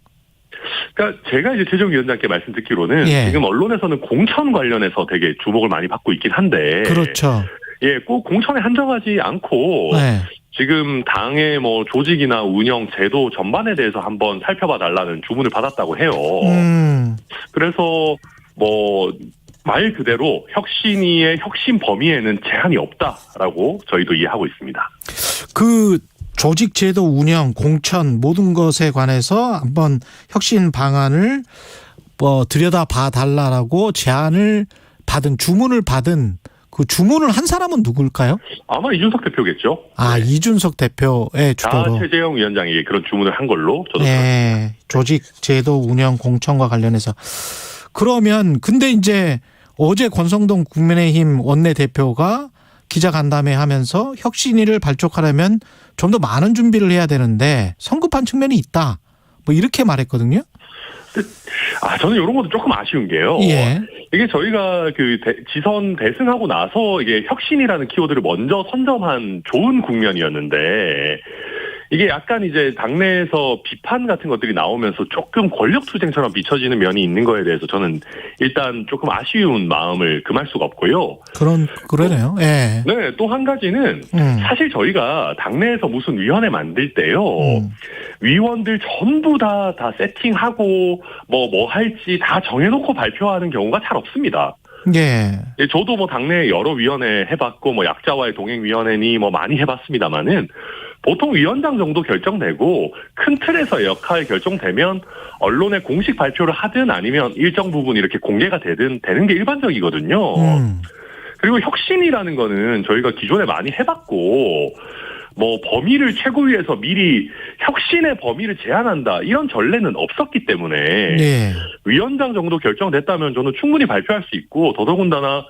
그러니까 제가 이제 최재형 위원장께 말씀 듣기로는 지금 언론에서는 공천 관련해서 되게 주목을 많이 받고 있긴 한데. 그렇죠. 예, 꼭 공천에 한정하지 않고 지금 당의 뭐 조직이나 운영, 제도 전반에 대해서 한번 살펴봐 달라는 주문을 받았다고 해요. 그래서 말 그대로 혁신위의 혁신 범위에는 제한이 없다라고 저희도 이해하고 있습니다. 그 조직, 제도, 운영, 공천 모든 것에 관해서 한번 혁신 방안을 들여다봐 달라라고 제안을 받은, 주문을 받은 그 주문을 한 사람은 누굴까요? 아마 이준석 대표겠죠. 이준석 대표의 주도로. 최재형 위원장이 그런 주문을 한 걸로 저도 조직, 제도, 운영, 공천과 관련해서. 그러면 근데 이제 어제 권성동 국민의힘 원내대표가 기자간담회 하면서 혁신위를 발족하려면 좀 더 많은 준비를 해야 되는데 성급한 측면이 있다. 이렇게 말했거든요. 저는 이런 것도 조금 아쉬운 게요. 이게 저희가 지선 대승하고 나서 이게 혁신이라는 키워드를 먼저 선점한 좋은 국면이었는데 이게 약간 이제 당내에서 비판 같은 것들이 나오면서 조금 권력투쟁처럼 비춰지는 면이 있는 거에 대해서 저는 일단 조금 아쉬운 마음을 금할 수가 없고요. 그러네요. 네, 또 한 가지는 사실 저희가 당내에서 무슨 위원회 만들 때요. 위원들 전부 다 세팅하고 뭐 할지 다 정해놓고 발표하는 경우가 잘 없습니다. 저도 당내 여러 위원회 해봤고 약자와의 동행위원회니 많이 해봤습니다만은 보통 위원장 정도 결정되고 큰 틀에서 역할 결정되면 언론에 공식 발표를 하든 아니면 일정 부분 이렇게 공개가 되는 게 일반적이거든요. 그리고 혁신이라는 거는 저희가 기존에 많이 해봤고 범위를 최고위에서 미리 혁신의 범위를 제한한다 이런 전례는 없었기 때문에 위원장 정도 결정됐다면 저는 충분히 발표할 수 있고 더더군다나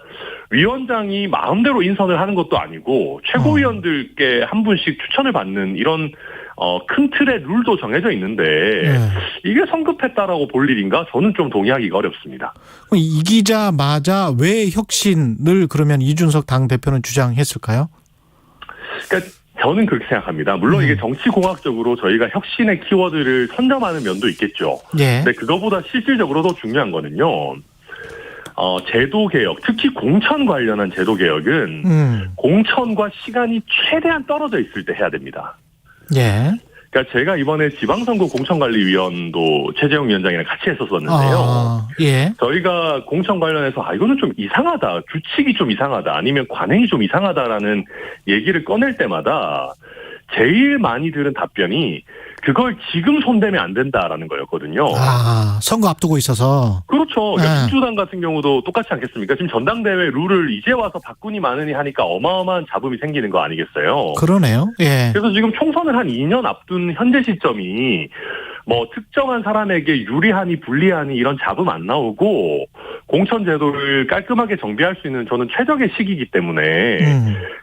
위원장이 마음대로 인선을 하는 것도 아니고 최고위원들께 한 분씩 추천을 받는 이런 큰 틀의 룰도 정해져 있는데 이게 성급했다라고 볼 일인가? 저는 좀 동의하기가 어렵습니다. 이기자마자 왜 혁신을 그러면 이준석 당대표는 주장했을까요? 그러니까 저는 그렇게 생각합니다. 물론 이게 정치공학적으로 저희가 혁신의 키워드를 선점하는 면도 있겠죠. 근데 그거보다 실질적으로 더 중요한 거는요. 제도개혁, 특히 공천 관련한 제도개혁은 공천과 시간이 최대한 떨어져 있을 때 해야 됩니다. 그러니까 제가 이번에 지방선거 공천관리위원도 최재형 위원장이랑 같이 했었었는데요. 저희가 공천 관련해서 이거는 좀 이상하다, 규칙이 좀 이상하다, 아니면 관행이 좀 이상하다라는 얘기를 꺼낼 때마다 제일 많이 들은 답변이 그걸 지금 손대면 안 된다라는 거였거든요. 선거 앞두고 있어서. 그렇죠. 그러니까 민주당 같은 경우도 똑같지 않겠습니까? 지금 전당대회 룰을 이제 와서 바꾸니 마느니 하니까 어마어마한 잡음이 생기는 거 아니겠어요? 그러네요. 그래서 지금 총선을 한 2년 앞둔 현재 시점이 특정한 사람에게 유리하니 불리하니 이런 잡음 안 나오고 공천 제도를 깔끔하게 정비할 수 있는 저는 최적의 시기이기 때문에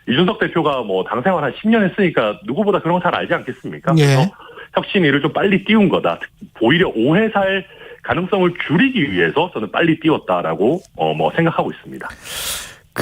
이준석 대표가 당 생활 한 10년 했으니까 누구보다 그런 거 잘 알지 않겠습니까? 그래서 혁신위를 좀 빨리 띄운 거다. 오히려 오해 살 가능성을 줄이기 위해서 저는 빨리 띄웠다라고 생각하고 있습니다.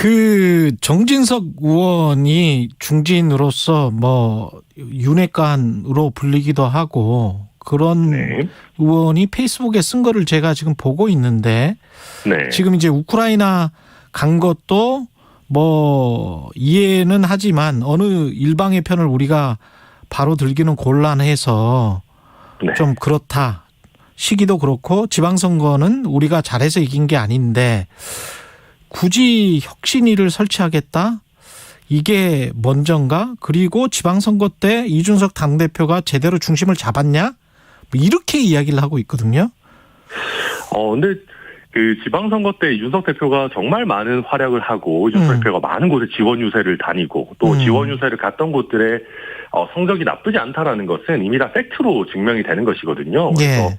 그 정진석 의원이 중진으로서 뭐 윤핵관으로 불리기도 하고 그런 네. 의원이 페이스북에 쓴 거를 제가 지금 보고 있는데 네. 지금 이제 우크라이나 간 것도 뭐 이해는 하지만 어느 일방의 편을 우리가 바로 들기는 곤란해서 네. 좀 그렇다. 시기도 그렇고 지방선거는 우리가 잘해서 이긴 게 아닌데 굳이 혁신위를 설치하겠다? 이게 먼저인가? 그리고 지방선거 때 이준석 당대표가 제대로 중심을 잡았냐? 뭐 이렇게 이야기를 하고 있거든요. 근데 그 지방선거 때 이준석 대표가 정말 많은 활약을 하고 이준석 대표가 많은 곳에 지원 유세를 다니고 또 지원 유세를 갔던 곳들의 성적이 나쁘지 않다라는 것은 이미 다 팩트로 증명이 되는 것이거든요. 그래서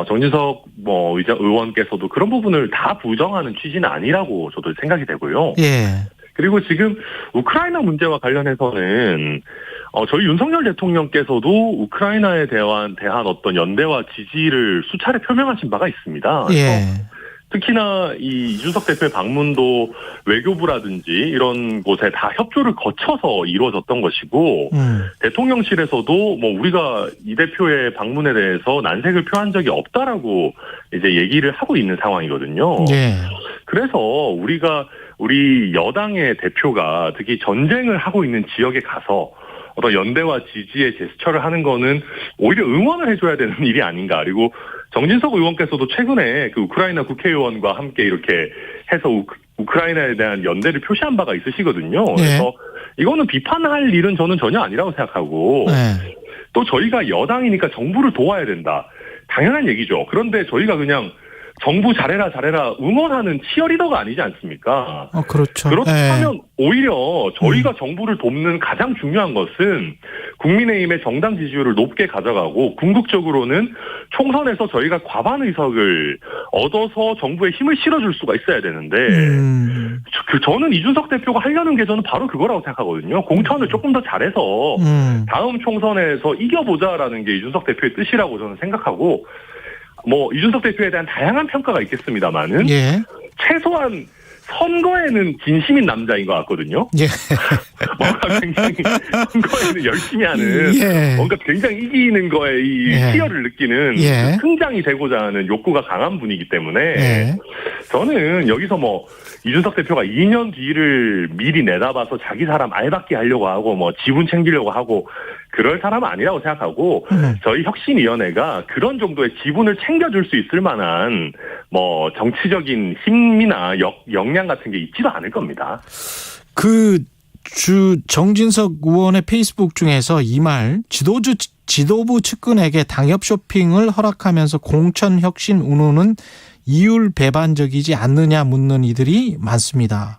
정진석 의원께서도 그런 부분을 다 부정하는 취지는 아니라고 저도 생각이 되고요. 예. 그리고 지금 우크라이나 문제와 관련해서는 저희 윤석열 대통령께서도 우크라이나에 대한 어떤 연대와 지지를 수차례 표명하신 바가 있습니다. 예. 특히나 이 이준석 대표의 방문도 외교부라든지 이런 곳에 다 협조를 거쳐서 이루어졌던 것이고 대통령실에서도 뭐 우리가 이 대표의 방문에 대해서 난색을 표한 적이 없다라고 이제 얘기를 하고 있는 상황이거든요. 예. 그래서 우리 여당의 대표가 특히 전쟁을 하고 있는 지역에 가서 어떤 연대와 지지의 제스처를 하는 거는 오히려 응원을 해줘야 되는 일이 아닌가. 그리고 정진석 의원께서도 최근에 그 우크라이나 국회의원과 함께 이렇게 해서 우크라이나에 대한 연대를 표시한 바가 있으시거든요. 그래서 이거는 비판할 일은 저는 전혀 아니라고 생각하고 또 저희가 여당이니까 정부를 도와야 된다. 당연한 얘기죠. 그런데 저희가 그냥 정부 잘해라 응원하는 치어리더가 아니지 않습니까? 그렇죠. 그렇다면 오히려 저희가 정부를 돕는 가장 중요한 것은 국민의힘의 정당 지지율을 높게 가져가고 궁극적으로는 총선에서 저희가 과반 의석을 얻어서 정부에 힘을 실어줄 수가 있어야 되는데 저는 이준석 대표가 하려는 게 저는 바로 그거라고 생각하거든요. 공천을 조금 더 잘해서 다음 총선에서 이겨보자라는 게 이준석 대표의 뜻이라고 저는 생각하고 뭐 이준석 대표에 대한 다양한 평가가 있겠습니다만은 최소한 선거에는 진심인 남자인 것 같거든요. 뭔가 굉장히 선거에는 열심히 하는 뭔가 굉장히 이기는 거에 이 희열을 느끼는 그 승장이 되고자 하는 욕구가 강한 분이기 때문에 저는 여기서 뭐 이준석 대표가 2년 뒤를 미리 내다봐서 자기 사람 알박기 하려고 하고 뭐 지분 챙기려고 하고 그럴 사람은 아니라고 생각하고 저희 혁신위원회가 그런 정도의 지분을 챙겨줄 수 있을 만한 뭐 정치적인 힘이나 역량 같은 게 있지도 않을 겁니다. 정진석 의원의 페이스북 중에서 이 말 지도부 측근에게 당협 쇼핑을 허락하면서 공천 혁신 운운은 이율 배반적이지 않느냐 묻는 이들이 많습니다.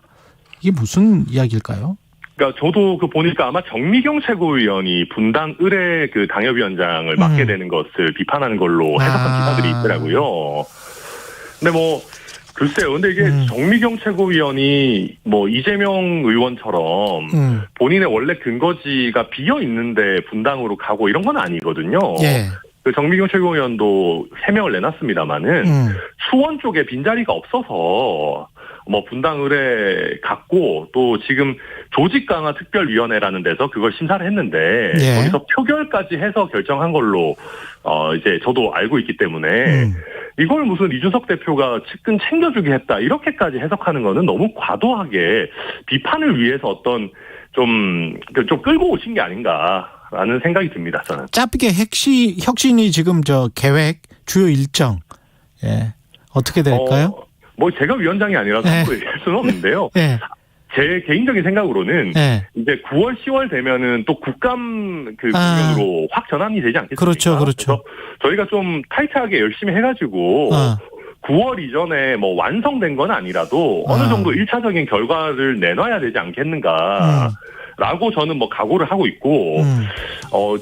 이게 무슨 이야기일까요? 그러니까 저도 보니까 아마 정미경 최고위원이 분당 의뢰 그 당협위원장을 맡게 되는 것을 비판하는 걸로 해석한 기사들이 있더라고요. 근데 뭐 글쎄요. 근데 이게 정미경 최고위원이 뭐 이재명 의원처럼 본인의 원래 근거지가 비어 있는데 분당으로 가고 이런 건 아니거든요. 그 정미경 최고위원도 해명을 내놨습니다마는 수원 쪽에 빈자리가 없어서 뭐 분당 의뢰 갔고 또 지금 조직 강화 특별위원회라는 데서 그걸 심사를 했는데 거기서 표결까지 해서 결정한 걸로 이제 저도 알고 있기 때문에 이걸 무슨 이준석 대표가 측근 챙겨주게 했다 이렇게까지 해석하는 거는 너무 과도하게 비판을 위해서 어떤 좀 끌고 오신 게 아닌가라는 생각이 듭니다. 저는 짧게 혁신이 지금 계획 주요 일정 어떻게 될까요? 뭐 제가 위원장이 아니라서 얘기할 수는 없는데요. 제 개인적인 생각으로는 이제 9월, 10월 되면은 또 국감 국면으로 확 전환이 되지 않겠습니까? 그렇죠. 그래서 저희가 좀 타이트하게 열심히 해가지고 9월 이전에 뭐 완성된 건 아니라도 어느 정도 1차적인 결과를 내놔야 되지 않겠는가. 라고 저는 뭐 각오를 하고 있고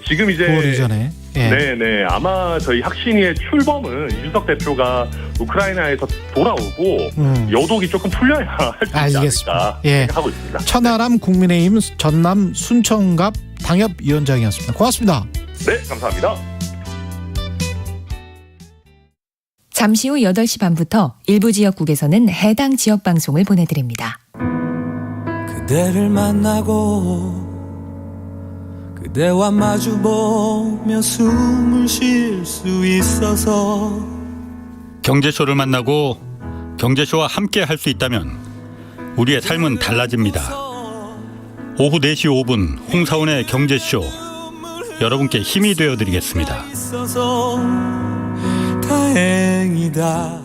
지금 이제 9월 이전에 네네 아마 저희 혁신위의 출범은 이준석 대표가 우크라이나에서 돌아오고 여독이 조금 풀려야 할 수 있지 않을까 생각하고 있습니다. 천하람 국민의힘 전남 순천갑 당협위원장이었습니다. 고맙습니다. 네 감사합니다. 잠시 후 8시 반부터 일부 지역국에서는 해당 지역 방송을 보내드립니다. 그대를 만나고 그대와 마주보며 숨을 쉴 수 있어서 경제쇼를 만나고 경제쇼와 함께 할 수 있다면 우리의 삶은 달라집니다. 오후 4시 5분 홍사훈의 경제쇼 여러분께 힘이 되어드리겠습니다. 있어서 다행이다.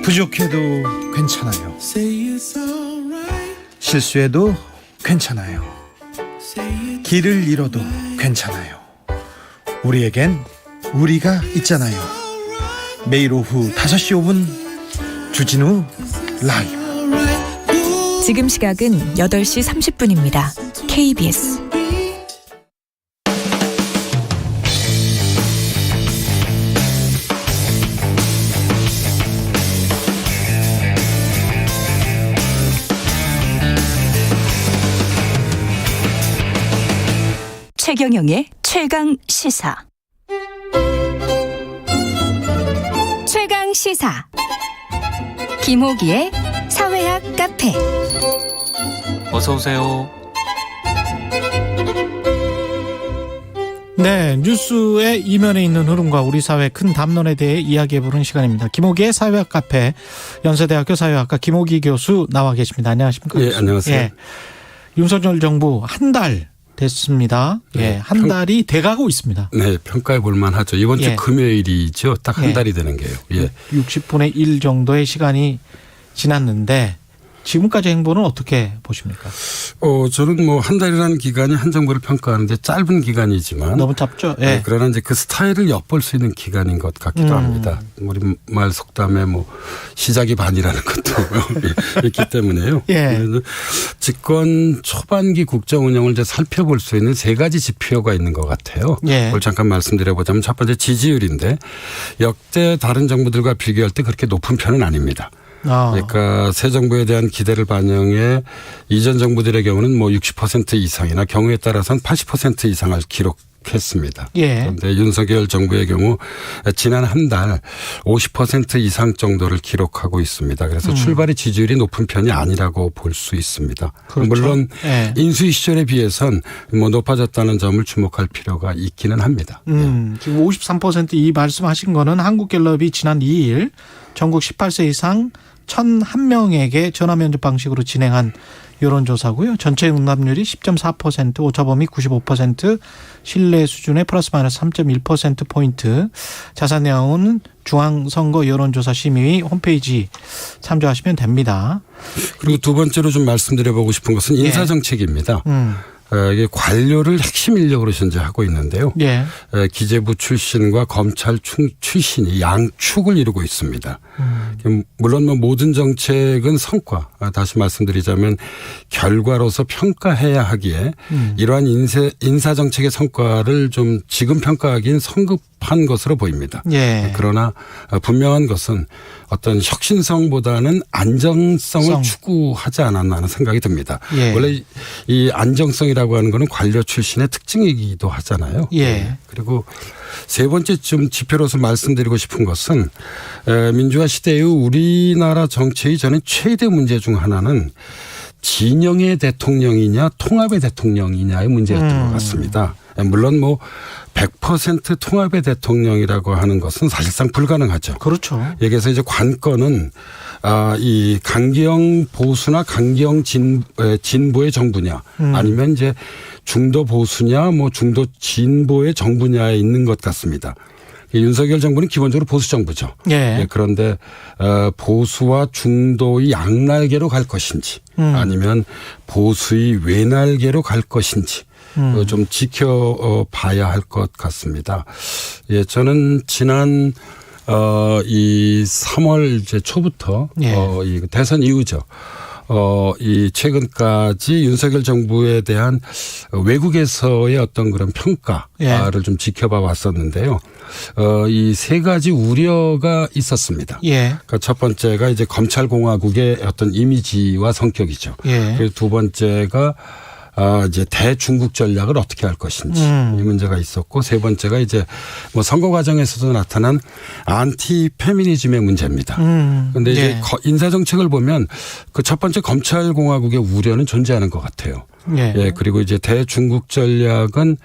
부족해도 괜찮아요. 실수해도 괜찮아요. 길을 잃어도 괜찮아요. 우리에겐 우리가 있잖아요. 매일 오후 5시 5분 주진우 라이브. 지금 시각은 8시 30분입니다. KBS 최경영의 최강 시사. 최강 시사. 김호기의 사회학 카페. 어서 오세요. 네, 뉴스의 이면에 있는 흐름과 우리 사회 큰 담론에 대해 이야기해보는 시간입니다. 김호기의 사회학 카페, 연세대학교 사회학과 김호기 교수 나와 계십니다. 안녕하십니까? 네, 안녕하세요. 예, 윤석열 정부 한 달 됐습니다. 예, 한 달이 돼가고 있습니다. 네, 평가해 볼 만하죠. 이번 주 금요일이죠. 딱 한 달이 되는 게요. 예. 60분의 1 정도의 시간이 지났는데 지금까지 행보는 어떻게 보십니까? 저는 뭐 한 달이라는 기간이 한 정부를 평가하는데 짧은 기간이지만 너무 짧죠. 예. 네, 그러나 이제 그 스타일을 엿볼 수 있는 기간인 것 같기도 합니다. 우리말 속담에 뭐 시작이 반이라는 것도 있기 때문에요. 예. 집권 초반기 국정 운영을 이제 살펴볼 수 있는 3가지 지표가 있는 것 같아요. 예. 그걸 잠깐 말씀드려보자면 첫 번째 지지율인데 역대 다른 정부들과 비교할 때 그렇게 높은 편은 아닙니다. 그러니까 새 정부에 대한 기대를 반영해 이전 정부들의 경우는 뭐 60% 이상이나 경우에 따라서는 80% 이상을 기록했습니다. 예. 그런데 윤석열 정부의 경우 지난 한 달 50% 이상 정도를 기록하고 있습니다. 그래서 출발의 지지율이 높은 편이 아니라고 볼 수 있습니다. 그렇죠. 물론 인수위 시절에 비해선 뭐 높아졌다는 점을 주목할 필요가 있기는 합니다. 지금 53% 이 말씀하신 거는 한국갤럽이 지난 2일 전국 18세 이상 1,001명에게 전화 면접 방식으로 진행한 여론조사고요. 전체 응답률이 10.4%, 오차범위 95%, 신뢰 수준의 플러스 마이너스 3.1%포인트. 자세한 내용은 중앙선거 여론조사 심의위 홈페이지 참조하시면 됩니다. 그리고 두 번째로 좀 말씀드려보고 싶은 것은 인사정책입니다. 이게 관료를 핵심 인력으로 현재 하고 있는데요. 예. 기재부 출신과 검찰 출신이 양축을 이루고 있습니다. 물론 뭐 모든 정책은 성과, 다시 말씀드리자면 결과로서 평가해야 하기에 이러한 인사정책의 성과를 좀 지금 평가하기엔 성급한 것으로 보입니다. 예. 그러나 분명한 것은 어떤 혁신성보다는 안정성을 추구하지 않았나 하는 생각이 듭니다. 예. 원래 이 안정성이라고 하는 것은 관료 출신의 특징이기도 하잖아요. 예. 그리고 세 번째 좀 지표로서 말씀드리고 싶은 것은 민주화 시대의 우리나라 정치의 저는 최대 문제 중 하나는 진영의 대통령이냐 통합의 대통령이냐의 문제였던 것 같습니다. 물론 뭐 100% 통합의 대통령이라고 하는 것은 사실상 불가능하죠. 그렇죠. 여기서 이제 관건은 이 강경 보수나 강경 진보의 정부냐 아니면 이제 중도 보수냐 뭐 중도 진보의 정부냐에 있는 것 같습니다. 윤석열 정부는 기본적으로 보수 정부죠. 예. 그런데 보수와 중도의 양날개로 갈 것인지 아니면 보수의 외날개로 갈 것인지 좀 지켜봐야 할 것 같습니다. 예, 저는 지난 이 3월 이제 초부터 이 대선 이후죠. 이 최근까지 윤석열 정부에 대한 외국에서의 어떤 그런 평가를 좀 지켜봐 왔었는데요. 이 3가지 우려가 있었습니다. 그러니까 첫 번째가 이제 검찰공화국의 어떤 이미지와 성격이죠. 그리고 두 번째가 이제 대중국 전략을 어떻게 할 것인지 이 문제가 있었고, 세 번째가 이제 뭐 선거 과정에서도 나타난 안티 페미니즘의 문제입니다. 그런데 이제 인사 정책을 보면 그 첫 번째 검찰 공화국의 우려는 존재하는 것 같아요. 예, 그리고 이제 대중국 전략은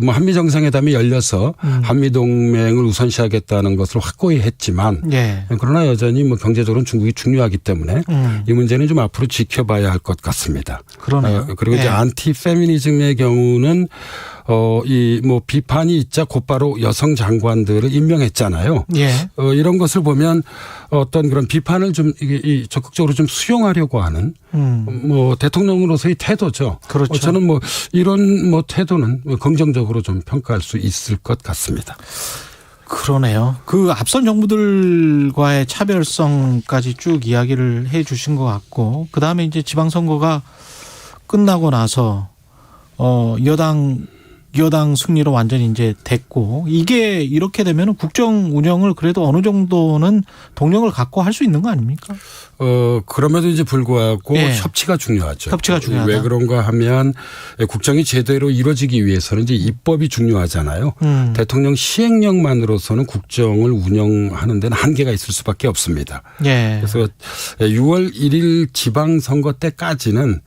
뭐 한미 정상회담이 열려서 한미 동맹을 우선시하겠다는 것을 확고히 했지만, 그러나 여전히 뭐 경제적으로는 중국이 중요하기 때문에 이 문제는 좀 앞으로 지켜봐야 할 것 같습니다. 그러네요. 그리고 이제 안티 페미니즘의 경우는 이 뭐 비판이 있자 곧바로 여성 장관들을 임명했잖아요. 이런 것을 보면 어떤 그런 비판을 좀 적극적으로 좀 수용하려고 하는 뭐 대통령으로서의 태도죠. 그렇죠. 저는 뭐 이런 뭐 태도는 긍정적으로 좀 평가할 수 있을 것 같습니다. 그러네요. 그 앞선 정부들과의 차별성까지 쭉 이야기를 해 주신 것 같고, 그 다음에 이제 지방선거가 끝나고 나서 여당 승리로 완전히 이제 됐고, 이게 이렇게 되면 국정 운영을 그래도 어느 정도는 동력을 갖고 할 수 있는 거 아닙니까? 그럼에도 이제 불구하고 협치가 중요하죠. 협치가 중요하다. 왜 그런가 하면 국정이 제대로 이루어지기 위해서는 이제 입법이 중요하잖아요. 대통령 시행령만으로서는 국정을 운영하는 데는 한계가 있을 수밖에 없습니다. 그래서 6월 1일 지방선거 때까지는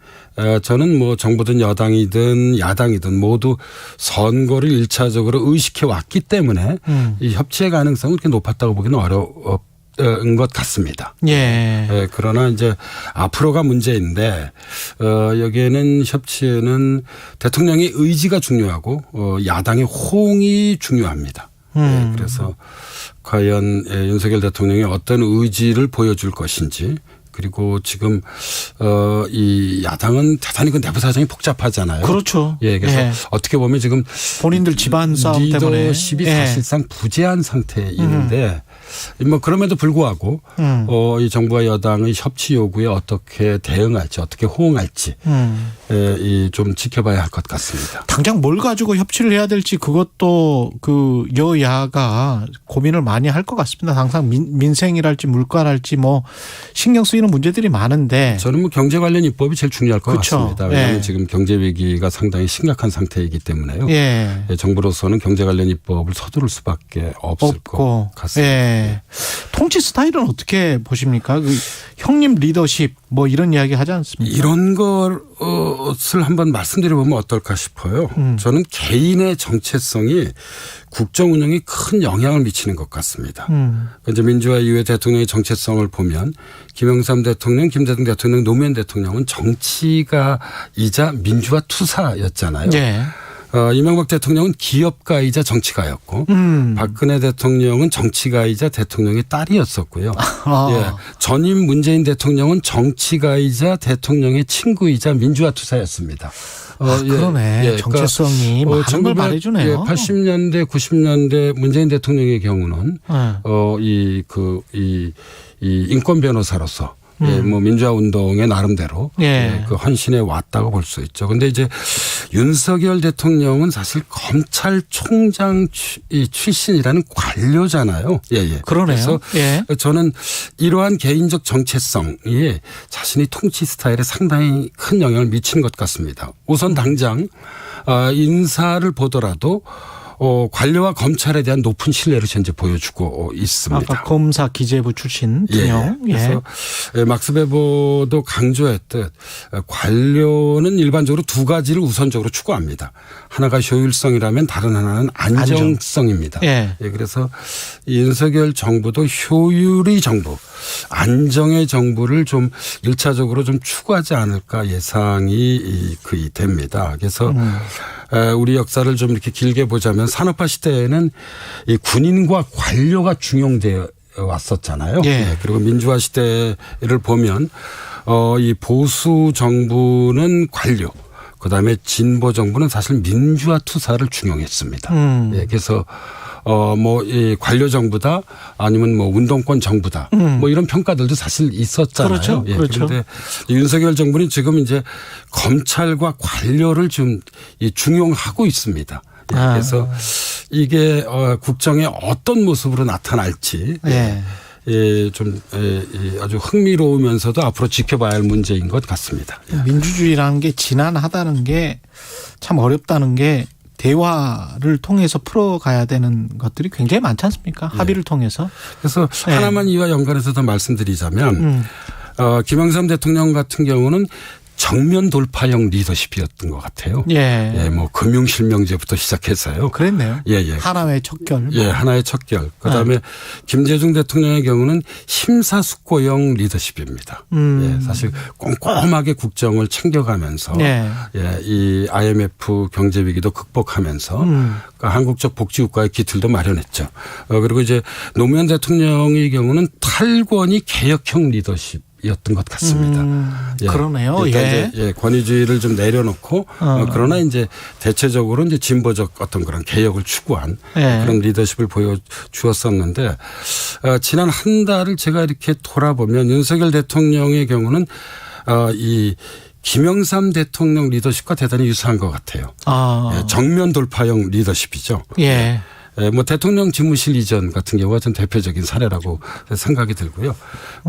저는 뭐 정부든 여당이든 야당이든 모두 선거를 1차적으로 의식해 왔기 때문에 이 협치의 가능성은 그렇게 높았다고 보기는 어려운 것 같습니다. 그러나 이제 앞으로가 문제인데, 여기에는 협치에는 대통령의 의지가 중요하고 야당의 호응이 중요합니다. 그래서 과연 윤석열 대통령이 어떤 의지를 보여줄 것인지, 그리고 지금 이 야당은 대단히 그 내부 사정이 복잡하잖아요. 그렇죠. 그래서 어떻게 보면 지금 본인들 집안 싸움 때문에 리더십이 사실상 부재한 상태인데, 뭐 그럼에도 불구하고 이 정부와 여당의 협치 요구에 어떻게 대응할지, 어떻게 호응할지 좀 지켜봐야 할 것 같습니다. 당장 뭘 가지고 협치를 해야 될지 그것도 그 여야가 고민을 많이 할 것 같습니다. 항상 민생이랄지 물가랄지 뭐 신경 쓰이는 문제들이 많은데, 저는 뭐 경제 관련 입법이 제일 중요할 것 같습니다. 왜냐하면 지금 경제 위기가 상당히 심각한 상태이기 때문에요. 정부로서는 경제 관련 입법을 서두를 수밖에 없을 것 같습니다. 통치 스타일은 어떻게 보십니까? 그 형님 리더십 뭐 이런 이야기 하지 않습니까? 이런 것을 한번 말씀드려보면 어떨까 싶어요. 저는 개인의 정체성이 국정 운영에 큰 영향을 미치는 것 같습니다. 이제 민주화 이후에 대통령의 정체성을 보면 김영삼 대통령, 김대중 대통령, 노무현 대통령은 정치가이자 민주화 투사였잖아요. 이명박 대통령은 기업가이자 정치가였고, 박근혜 대통령은 정치가이자 대통령의 딸이었었고요. 전임 문재인 대통령은 정치가이자 대통령의 친구이자 민주화 투사였습니다. 그러네. 정체성이 많은 걸 말해주네요. 80년대, 90년대 문재인 대통령의 경우는 이 인권 변호사로서 뭐 민주화 운동의 나름대로 그 헌신해 왔다고 볼 수 있죠. 그런데 이제 윤석열 대통령은 사실 검찰총장 출신이라는 관료잖아요. 그러네요. 그래서 저는 이러한 개인적 정체성이 자신의 통치 스타일에 상당히 큰 영향을 미치는 것 같습니다. 우선 당장 인사를 보더라도 관료와 검찰에 대한 높은 신뢰를 현재 보여주고 있습니다. 아까 검사 기재부 출신 등용. 그래서 막스 베버도 강조했듯 관료는 일반적으로 두 가지를 우선적으로 추구합니다. 하나가 효율성이라면 다른 하나는 안정성입니다. 그래서 윤석열 정부도 효율의 정부, 안정의 정부를 좀 1차적으로 좀 추구하지 않을까 예상이 됩니다. 그래서 우리 역사를 좀 이렇게 길게 보자면 산업화 시대에는 이 군인과 관료가 중용되어 왔었잖아요. 그리고 민주화 시대를 보면 이 보수 정부는 관료, 그다음에 진보 정부는 사실 민주화 투사를 중용했습니다. 그래서 이 관료 정부다 아니면 뭐 운동권 정부다 뭐 이런 평가들도 사실 있었잖아요. 그런데 윤석열 정부는 지금 이제 검찰과 관료를 좀 중용하고 있습니다. 그래서 이게 국정의 어떤 모습으로 나타날지 좀 아주 흥미로우면서도 앞으로 지켜봐야 할 문제인 것 같습니다. 민주주의라는 게 진한하다는 게 참 어렵다는 게 대화를 통해서 풀어가야 되는 것들이 굉장히 많지 않습니까? 합의를 통해서. 그래서 하나만 이와 연관해서 더 말씀드리자면 김영삼 대통령 같은 경우는 정면 돌파형 리더십이었던 것 같아요. 예. 뭐 금융실명제부터 시작해서요. 그랬네요. 예. 하나의 척결. 예, 하나의 척결. 그다음에 김대중 대통령의 경우는 심사숙고형 리더십입니다. 예, 사실 꼼꼼하게 국정을 챙겨가면서 이 IMF 경제 위기도 극복하면서 그러니까 한국적 복지국가의 기틀도 마련했죠. 그리고 이제 노무현 대통령의 경우는 탈권위 개혁형 리더십. 였던 것 같습니다. 그러네요. 그러니까 이제 권위주의를 좀 내려놓고 그러나 이제 대체적으로 이제 진보적 어떤 그런 개혁을 추구한 그런 리더십을 보여주었었는데 지난 한 달을 제가 이렇게 돌아보면 윤석열 대통령의 경우는 이 김영삼 대통령 리더십과 대단히 유사한 것 같아요. 정면 돌파형 리더십이죠. 뭐 대통령 집무실 이전 같은 경우가 전 대표적인 사례라고 생각이 들고요.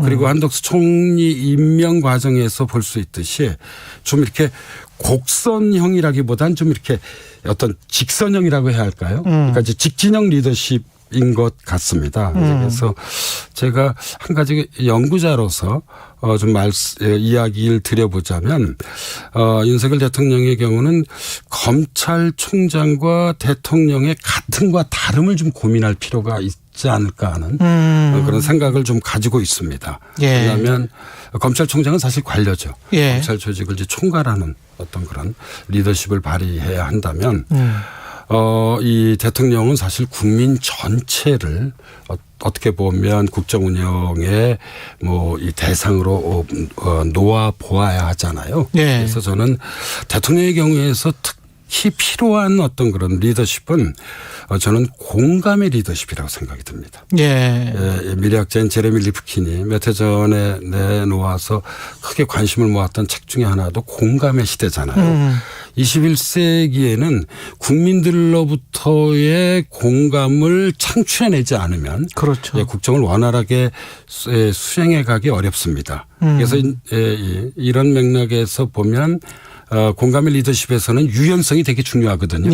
그리고 한덕수 총리 임명 과정에서 볼 수 있듯이 좀 이렇게 곡선형이라기보다는 좀 이렇게 어떤 직선형이라고 해야 할까요? 그러니까 이제 직진형 리더십인 것 같습니다. 그래서 제가 한 가지 연구자로서 좀 이야기를 드려보자면 윤석열 대통령의 경우는 검찰총장과 대통령의 같음과 다름을 좀 고민할 필요가 있지 않을까 하는 그런 생각을 좀 가지고 있습니다. 왜냐하면 검찰총장은 사실 관료죠. 검찰 조직을 이제 총괄하는 어떤 그런 리더십을 발휘해야 한다면 이 대통령은 사실 국민 전체를 어떻게 보면 국정 운영의 뭐 이 대상으로 놓아 보아야 하잖아요. 그래서 저는 대통령의 경우에서 특히 필요한 어떤 그런 리더십은 저는 공감의 리더십이라고 생각이 듭니다. 미래학자인 제레미 리프킨이 몇 해 전에 내놓아서 크게 관심을 모았던 책 중에 하나도 공감의 시대잖아요. 21세기에는 국민들로부터의 공감을 창출해내지 않으면 국정을 원활하게 수행해 가기 어렵습니다. 그래서 이런 맥락에서 보면 공감의 리더십에서는 유연성이 되게 중요하거든요.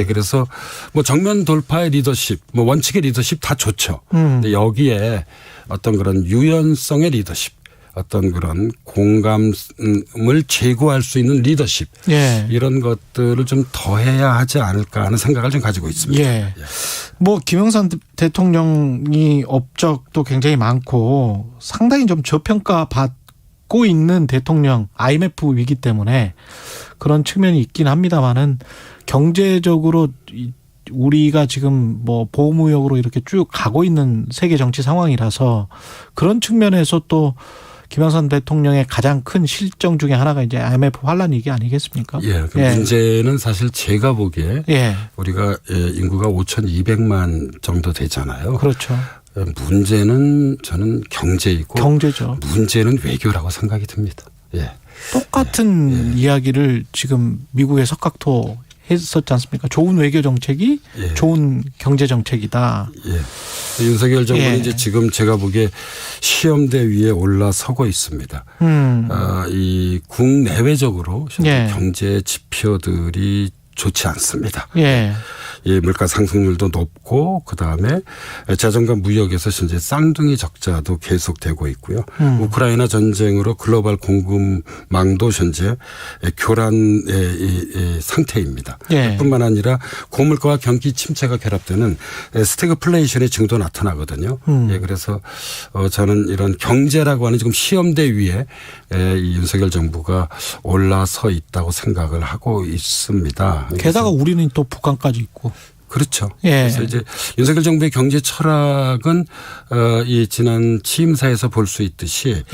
그래서 뭐 정면 돌파의 리더십, 뭐 원칙의 리더십 다 좋죠. 근데 여기에 어떤 그런 유연성의 리더십, 어떤 그런 공감을 제고할 수 있는 리더십 이런 것들을 좀 더해야 하지 않을까 하는 생각을 좀 가지고 있습니다. 뭐 김영삼 대통령이 업적도 굉장히 많고 상당히 좀 저평가 받고 있는 대통령, IMF 위기 때문에 그런 측면이 있긴 합니다만은 경제적으로 우리가 지금 뭐 보호무역으로 이렇게 쭉 가고 있는 세계 정치 상황이라서 그런 측면에서 또 김영삼 대통령의 가장 큰 실정 중에 하나가 이제 IMF 환란 위기 아니겠습니까? 문제는 사실 제가 보기에 우리가 인구가 5,200만 정도 되잖아요. 그렇죠. 문제는 저는 경제죠. 문제는 외교라고 생각이 듭니다. 똑같은 이야기를 지금 미국의 석학토 했었지 않습니까? 좋은 외교 정책이 좋은 경제 정책이다. 윤석열 정부는 이제 지금 제가 보기에 시험대 위에 올라서고 있습니다. 이 국내외적으로 경제 지표들이 좋지 않습니다. 물가 상승률도 높고 그다음에 자전거 무역에서 현재 쌍둥이 적자도 계속되고 있고요. 우크라이나 전쟁으로 글로벌 공급망도 현재 교란의 상태입니다. 뿐만 아니라 고물가와 경기 침체가 결합되는 스태그플레이션의 증도 나타나거든요. 그래서 저는 이런 경제라고 하는 지금 시험대 위에 이 윤석열 정부가 올라서 있다고 생각을 하고 있습니다. 게다가 우리는 또 북한까지 있고. 그렇죠. 그래서 이제 윤석열 정부의 경제 철학은 이 지난 취임사에서 볼 수 있듯이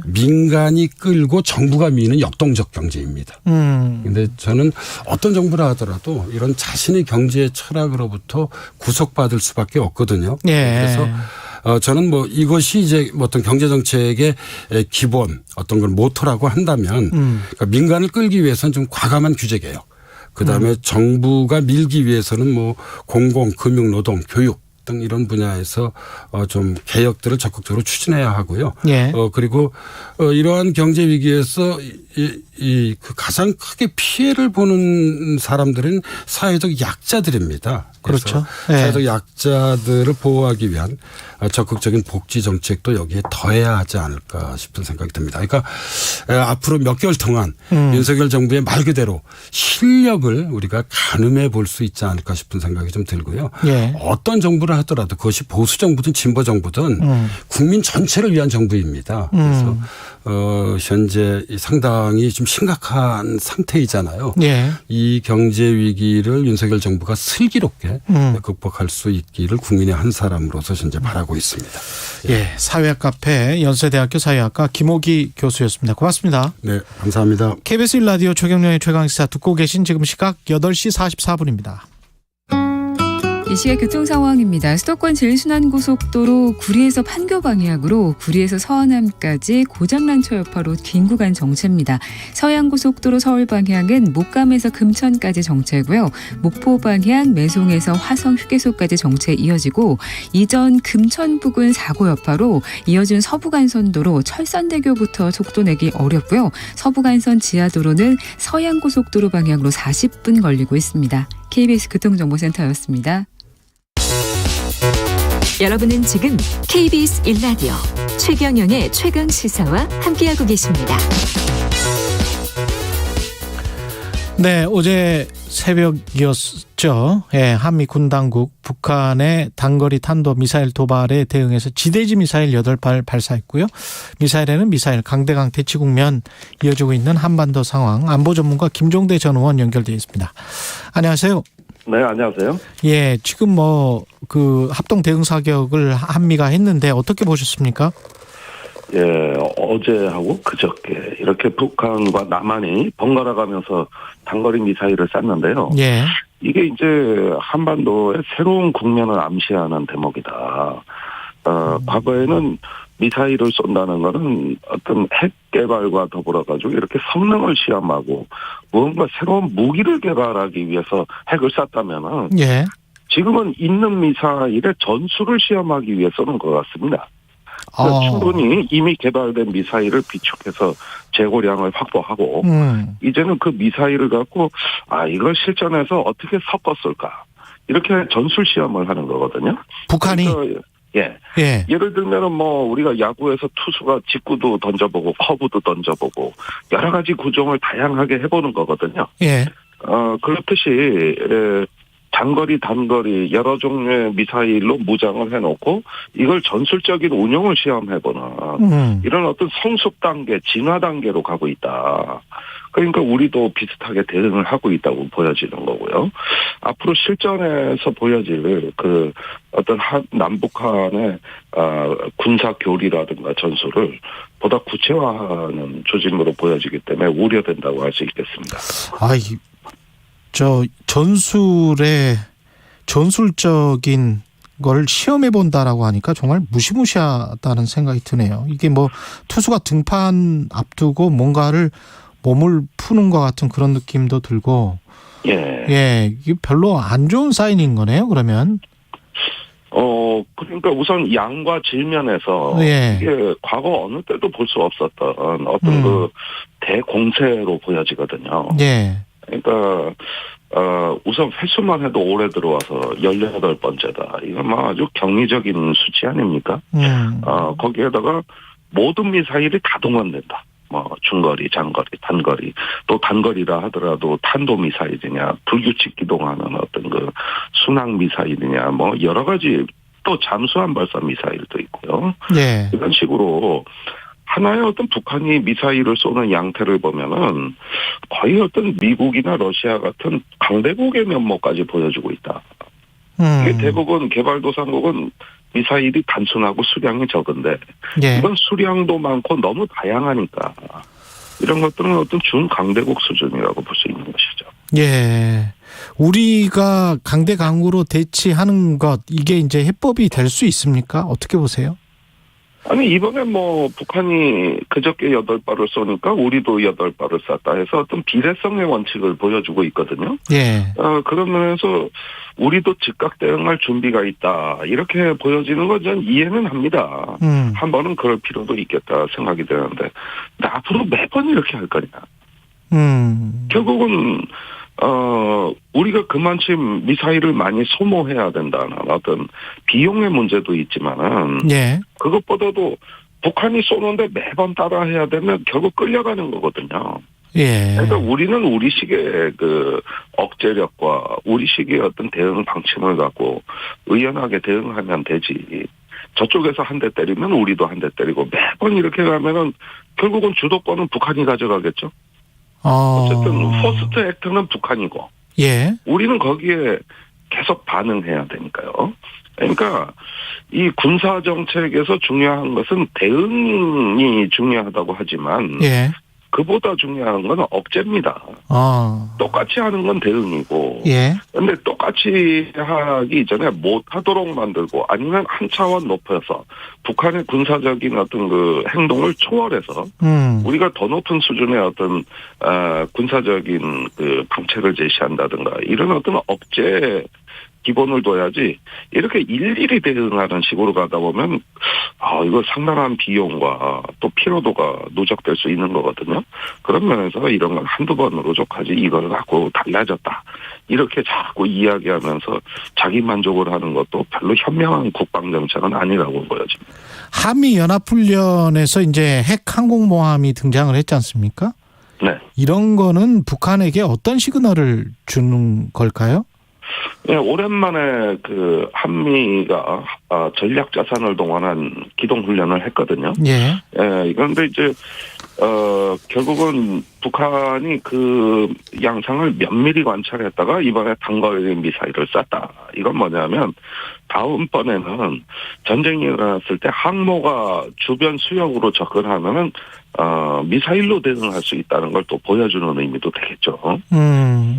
민간이 끌고 정부가 미는 역동적 경제입니다. 그런데 저는 어떤 정부라 하더라도 이런 자신의 경제 철학으로부터 구속받을 수밖에 없거든요. 그래서 저는 뭐 이것이 이제 어떤 경제 정책의 기본 어떤 걸 모토라고 한다면 그러니까 민간을 끌기 위해서는 좀 과감한 규제 개혁. 그다음에 정부가 밀기 위해서는 뭐 공공, 금융, 노동, 교육 등 이런 분야에서 좀 개혁들을 적극적으로 추진해야 하고요. 예. 그리고 이러한 경제 위기에서 그 가장 크게 피해를 보는 사람들은 사회적 약자들입니다. 그렇죠. 예. 사회적 약자들을 보호하기 위한 적극적인 복지 정책도 여기에 더해야 하지 않을까 싶은 생각이 듭니다. 그러니까 앞으로 몇 개월 동안 윤석열 정부의 말 그대로 실력을 우리가 가늠해 볼 수 있지 않을까 싶은 생각이 좀 들고요. 예. 어떤 정부를 하더라도 그것이 보수 정부든 진보 정부든 국민 전체를 위한 정부입니다. 그래서 현재 상당히 좀 심각한 상태이잖아요. 예. 이 경제 위기를 윤석열 정부가 슬기롭게 극복할 수 있기를 국민의 한 사람으로서 현재 바라고 있습니다. 예, 사회학 카페 연세대학교 사회학과 김옥희 교수였습니다. 고맙습니다. 네, 감사합니다. KBS 1라디오 최경영의 최강시사 듣고 계신 지금 시각 8시 44분입니다. 이 시각 교통 상황입니다. 수도권 제일순환고속도로 구리에서 판교 방향으로 구리에서 서안암까지 고장난 차 여파로 긴 구간 정체입니다. 서해안고속도로 서울 방향은 목감에서 금천까지 정체고요. 목포 방향 매송에서 화성 휴게소까지 정체 이어지고 이전 금천 부근 사고 여파로 이어진 서부간선도로 철산대교부터 속도 내기 어렵고요. 서부간선 지하도로는 서해안고속도로 방향으로 40분 걸리고 있습니다. KBS 교통정보센터였습니다. 여러분은 지금 KBS 1라디오 최경영의 최강시사와 함께하고 계십니다. 네, 어제 새벽이었죠. 예, 한미 군 당국 북한의 단거리 탄도 미사일 도발에 대응해서 지대지 미사일 8발 발사했고요. 미사일에는 미사일 강대강 대치 국면 이어지고 있는 한반도 상황 안보 전문가 김종대 전 의원 연결되어 있습니다. 안녕하세요. 네, 안녕하세요. 예, 지금 합동 대응 사격을 한미가 했는데 어떻게 보셨습니까? 예, 어제하고 그저께 이렇게 북한과 남한이 번갈아 가면서 단거리 미사일을 쐈는데요. 예. 이게 이제 한반도의 새로운 국면을 암시하는 대목이다. 과거에는 미사일을 쏜다는 거는 어떤 핵 개발과 더불어 가지고 이렇게 성능을 시험하고 무언가 새로운 무기를 개발하기 위해서 핵을 쐈다면은 예. 지금은 있는 미사일의 전술을 시험하기 위해서는 것 같습니다. 충분히 이미 개발된 미사일을 비축해서 재고량을 확보하고 이제는 그 미사일을 갖고 이걸 실전에서 어떻게 섞었을까 이렇게 전술 시험을 하는 거거든요. 북한이 그러니까 예. 예를 들면은 우리가 야구에서 투수가 직구도 던져보고 커브도 던져보고 여러 가지 구종을 다양하게 해보는 거거든요. 예. 그렇듯이 장거리, 단거리 여러 종류의 미사일로 무장을 해놓고 이걸 전술적인 운용을 시험해보는 이런 어떤 성숙 단계, 진화 단계로 가고 있다. 그러니까 우리도 비슷하게 대응을 하고 있다고 보여지는 거고요. 앞으로 실전에서 보여질 어떤 남북한의 군사 교리라든가 전술을 보다 구체화하는 조짐으로 보여지기 때문에 우려된다고 할 수 있겠습니다. 전술적인 걸 시험해 본다라고 하니까 정말 무시무시하다는 생각이 드네요. 이게 투수가 등판 앞두고 뭔가를 몸을 푸는 것 같은 그런 느낌도 들고. 예, 이게 별로 안 좋은 사인인 거네요, 그러면. 그러니까 우선 양과 질면에서 이게 과거 어느 때도 볼 수 없었던 어떤 대공세로 보여지거든요. 예. 그러니까 우선 횟수만 해도 올해 들어와서 18번째다. 이건 아주 경이적인 수치 아닙니까? 거기에다가 모든 미사일이 다 동원된다. 중거리, 장거리, 단거리, 또 단거리라 하더라도 탄도미사일이냐, 불규칙 기동하는 어떤 순항 미사일이냐, 여러 가지 또 잠수함 발사 미사일도 있고요. 네. 이런 식으로 하나의 어떤 북한이 미사일을 쏘는 양태를 보면은 거의 어떤 미국이나 러시아 같은 강대국의 면모까지 보여주고 있다. 이게 대부분 개발도상국은 미사일이 단순하고 수량이 적은데 이건 수량도 많고 너무 다양하니까 이런 것들은 어떤 준강대국 수준이라고 볼 수 있는 것이죠. 예, 우리가 강대강으로 대치하는 것 이게 이제 해법이 될 수 있습니까? 어떻게 보세요? 아니 이번에 뭐 북한이 그저께 8발을 쏘니까 우리도 8발을 쐈다 해서 어떤 비례성의 원칙을 보여주고 있거든요. 예. 그런 면에서 우리도 즉각 대응할 준비가 있다 이렇게 보여지는 건 전 이해는 합니다. 한 번은 그럴 필요도 있겠다 생각이 되는데 근데 앞으로 매번 이렇게 할 거냐. 결국은 우리가 그만큼 미사일을 많이 소모해야 된다는 어떤 비용의 문제도 있지만은 예. 그것보다도 북한이 쏘는데 매번 따라해야 되면 결국 끌려가는 거거든요. 예. 그러니까 우리는 우리식의 그 억제력과 우리식의 어떤 대응 방침을 갖고 의연하게 대응하면 되지. 저쪽에서 한 대 때리면 우리도 한 대 때리고 매번 이렇게 가면은 결국은 주도권은 북한이 가져가겠죠. 어쨌든 퍼스트 액트는 북한이고 예. 우리는 거기에 계속 반응해야 되니까요. 그러니까 이 군사 정책에서 중요한 것은 대응이 중요하다고 하지만 예. 그보다 중요한 건 억제입니다. 똑같이 하는 건 대응이고 예. 근데 똑같이 하기 전에 못하도록 만들고 아니면 한 차원 높여서 북한의 군사적인 어떤 그 행동을 초월해서 우리가 더 높은 수준의 어떤 군사적인 그 방책을 제시한다든가 이런 어떤 억제 기본을 둬야지 이렇게 일일이 대응하는 식으로 가다 보면 이거 상당한 비용과 또 피로도가 누적될 수 있는 거거든요. 그런 면에서 이런 건 한두 번으로 족하지 이걸 갖고 달라졌다. 이렇게 자꾸 이야기하면서 자기 만족을 하는 것도 별로 현명한 국방정책은 아니라고 보여집니다. 한미연합훈련에서 이제 핵 항공모함이 등장을 했지 않습니까? 네. 이런 거는 북한에게 어떤 시그널을 주는 걸까요? 네, 오랜만에 그 한미가 전략 자산을 동원한 기동 훈련을 했거든요. 예. 예, 그런데 이제 결국은 북한이 그 양상을 면밀히 관찰했다가 이번에 단거리 미사일을 쐈다. 이건 뭐냐면 다음번에는 전쟁이 일어났을 때 항모가 주변 수역으로 접근하면은 미사일로 대응할 수 있다는 걸 또 보여주는 의미도 되겠죠.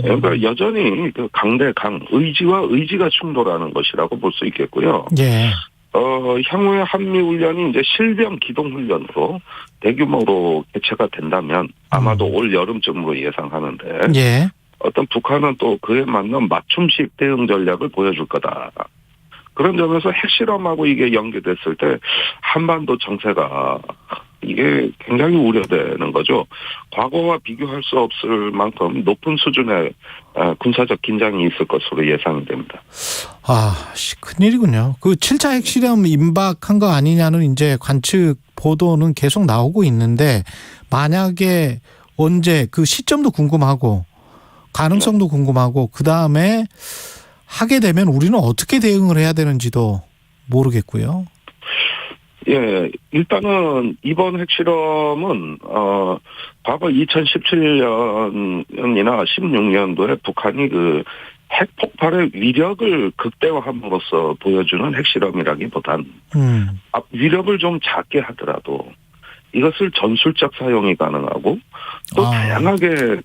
그러니까 여전히 그 강대강 의지와 의지가 충돌하는 것이라고 볼 수 있겠고요. 예. 향후에 한미훈련이 이제 실병 기동훈련으로 대규모로 개최가 된다면 아마도 올 여름쯤으로 예상하는데 예. 어떤 북한은 또 그에 맞는 맞춤식 대응 전략을 보여줄 거다. 그런 점에서 핵실험하고 이게 연계됐을 때 한반도 정세가 이게 굉장히 우려되는 거죠. 과거와 비교할 수 없을 만큼 높은 수준의 군사적 긴장이 있을 것으로 예상이 됩니다. 큰일이군요. 그 7차 핵실험 임박한 거 아니냐는 이제 관측 보도는 계속 나오고 있는데 만약에 언제 그 시점도 궁금하고 가능성도 궁금하고 그다음에 하게 되면 우리는 어떻게 대응을 해야 되는지도 모르겠고요. 예, 일단은 이번 핵실험은 과거 2017년이나 16년도에 북한이 그 핵폭발의 위력을 극대화함으로써 보여주는 핵실험이라기보단 위력을 좀 작게 하더라도 이것을 전술적 사용이 가능하고 또 다양하게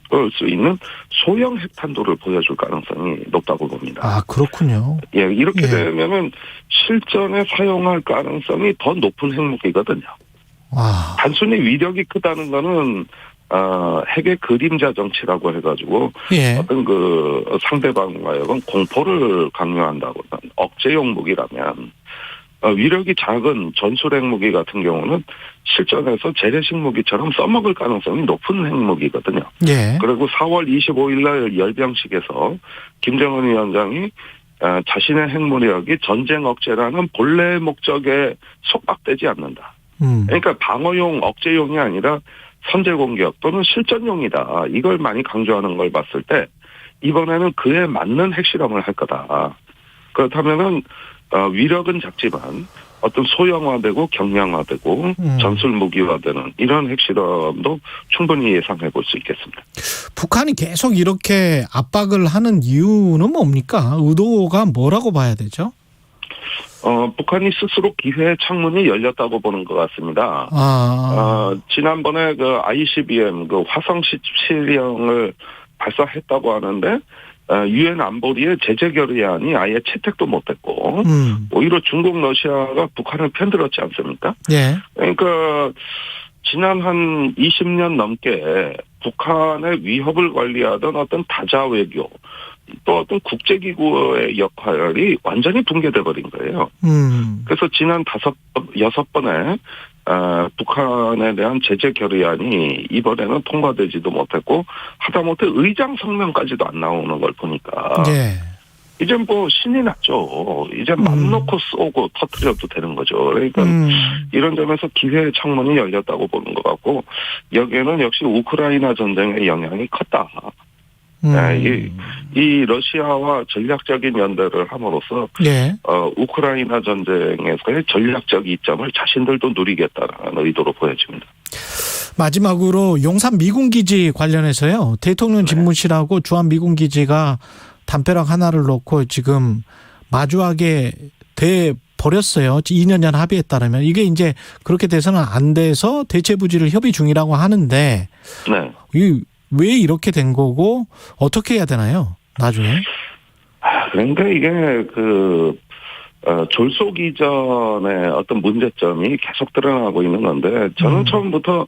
쏠 수 있는 소형 핵탄두를 보여줄 가능성이 높다고 봅니다. 그렇군요. 예, 이렇게 되면은 실전에 사용할 가능성이 더 높은 핵무기거든요. 단순히 위력이 크다는 거는 핵의 그림자 정치라고 해가지고 어떤 그 상대방과의 공포를 강요한다거나 억제용 무기라면 위력이 작은 전술 핵무기 같은 경우는 실전에서 재래식 무기처럼 써먹을 가능성이 높은 핵무기거든요. 예. 그리고 4월 25일 날 열병식에서 김정은 위원장이 자신의 핵무력이 전쟁 억제라는 본래 목적에 속박되지 않는다. 그러니까 방어용 억제용이 아니라 선제 공격 또는 실전용이다. 이걸 많이 강조하는 걸 봤을 때 이번에는 그에 맞는 핵실험을 할 거다. 그렇다면은 위력은 작지만 어떤 소형화되고 경량화되고 전술 무기화되는 이런 핵실험도 충분히 예상해 볼 수 있겠습니다. 북한이 계속 이렇게 압박을 하는 이유는 뭡니까? 의도가 뭐라고 봐야 되죠? 북한이 스스로 기회의 창문이 열렸다고 보는 것 같습니다. 지난번에 그 ICBM 그 화성 17형을 발사했다고 하는데 유엔 안보리의 제재 결의안이 아예 채택도 못했고 오히려 중국, 러시아가 북한을 편들었지 않습니까? 예. 그러니까 지난 한 20년 넘게 북한의 위협을 관리하던 어떤 다자 외교 또 어떤 국제기구의 역할이 완전히 붕괴돼 버린 거예요. 그래서 지난 6번의 북한에 대한 제재 결의안이 이번에는 통과되지도 못했고 하다못해 의장 성명까지도 안 나오는 걸 보니까 이제 뭐 신이 났죠. 이제 맘 놓고 쏘고 터뜨려도 되는 거죠. 그러니까 이런 점에서 기회의 창문이 열렸다고 보는 것 같고 여기에는 역시 우크라이나 전쟁의 영향이 컸다. 이 러시아와 전략적인 연대를 함으로써 우크라이나 전쟁에서의 전략적 이점을 자신들도 누리겠다는 의도로 보여집니다. 마지막으로 용산 미군기지 관련해서요. 대통령 집무실하고 주한 미군기지가 담벼락 하나를 놓고 지금 마주하게 돼 버렸어요. 2년간 합의에 따르면. 이게 이제 그렇게 돼서는 안 돼서 대체 부지를 협의 중이라고 하는데 왜 이렇게 된 거고 어떻게 해야 되나요? 나중에. 그러니까 이게 졸속 이전의 어떤 문제점이 계속 드러나고 있는 건데 저는 처음부터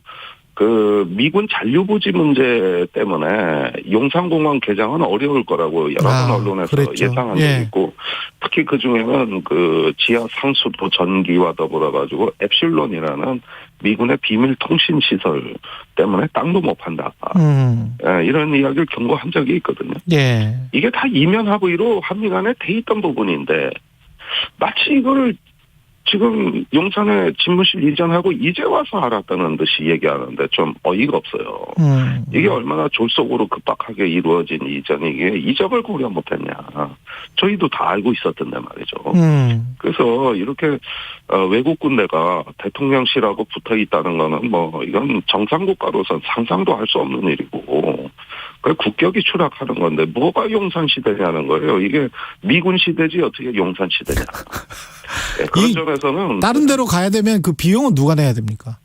미군 잔류부지 문제 때문에 용산공항 개장은 어려울 거라고 여러 번 언론에서 예상한 적이 있고 특히 그 중에는 지하 상수도 전기와 더불어 가지고 엡실론이라는 미군의 비밀 통신 시설 때문에 땅도 못 판다. 이런 이야기를 경고한 적이 있거든요. 이게 다 이면 합의로 한미 간에 돼 있던 부분인데 마치 이걸 지금 용산에 집무실 이전하고 이제 와서 알았다는 듯이 얘기하는데 좀 어이가 없어요. 이게 얼마나 졸속으로 급박하게 이루어진 이전이 이게 이적을 고려 못했냐. 저희도 다 알고 있었던데 말이죠. 그래서 이렇게 외국 군대가 대통령실하고 붙어 있다는 거는 뭐 이건 정상국가로선 상상도 할 수 없는 일이고 국격이 추락하는 건데 뭐가 용산 시대냐는 거예요. 이게 미군 시대지 어떻게 용산 시대냐. 그런 점에서는 다른 데로 가야 되면 그 비용은 누가 내야 됩니까?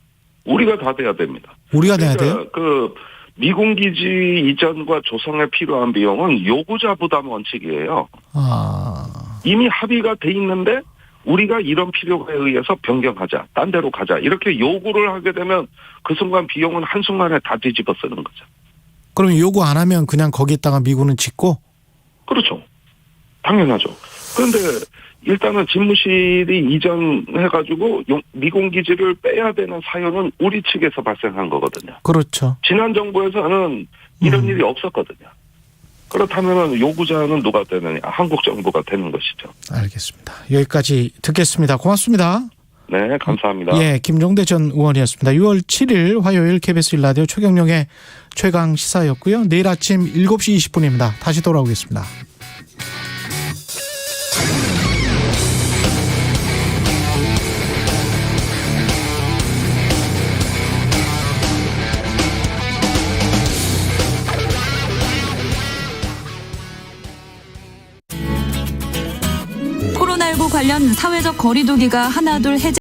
우리가 다 내야 됩니다. 우리가 내야 돼요? 미군 기지 이전과 조성에 필요한 비용은 요구자 부담 원칙이에요. 이미 합의가 돼 있는데 우리가 이런 필요에 의해서 변경하자, 딴 데로 가자 이렇게 요구를 하게 되면 그 순간 비용은 한순간에 다 뒤집어 쓰는 거죠. 그럼 요구 안 하면 그냥 거기에다가 미군은 짓고? 그렇죠. 당연하죠. 그런데 일단은 집무실이 이전해가지고 미군 기지를 빼야 되는 사유는 우리 측에서 발생한 거거든요. 그렇죠. 지난 정부에서는 이런 일이 없었거든요. 그렇다면 요구자는 누가 되느냐? 한국 정부가 되는 것이죠. 알겠습니다. 여기까지 듣겠습니다. 고맙습니다. 네, 감사합니다. 김종대 전 의원이었습니다. 6월 7일 화요일 KBS 1라디오 최경영의 최강 시사였고요. 내일 아침 7시 20분입니다. 다시 돌아오겠습니다. 코로나19 관련 사회적 거리두기가 하나둘 해제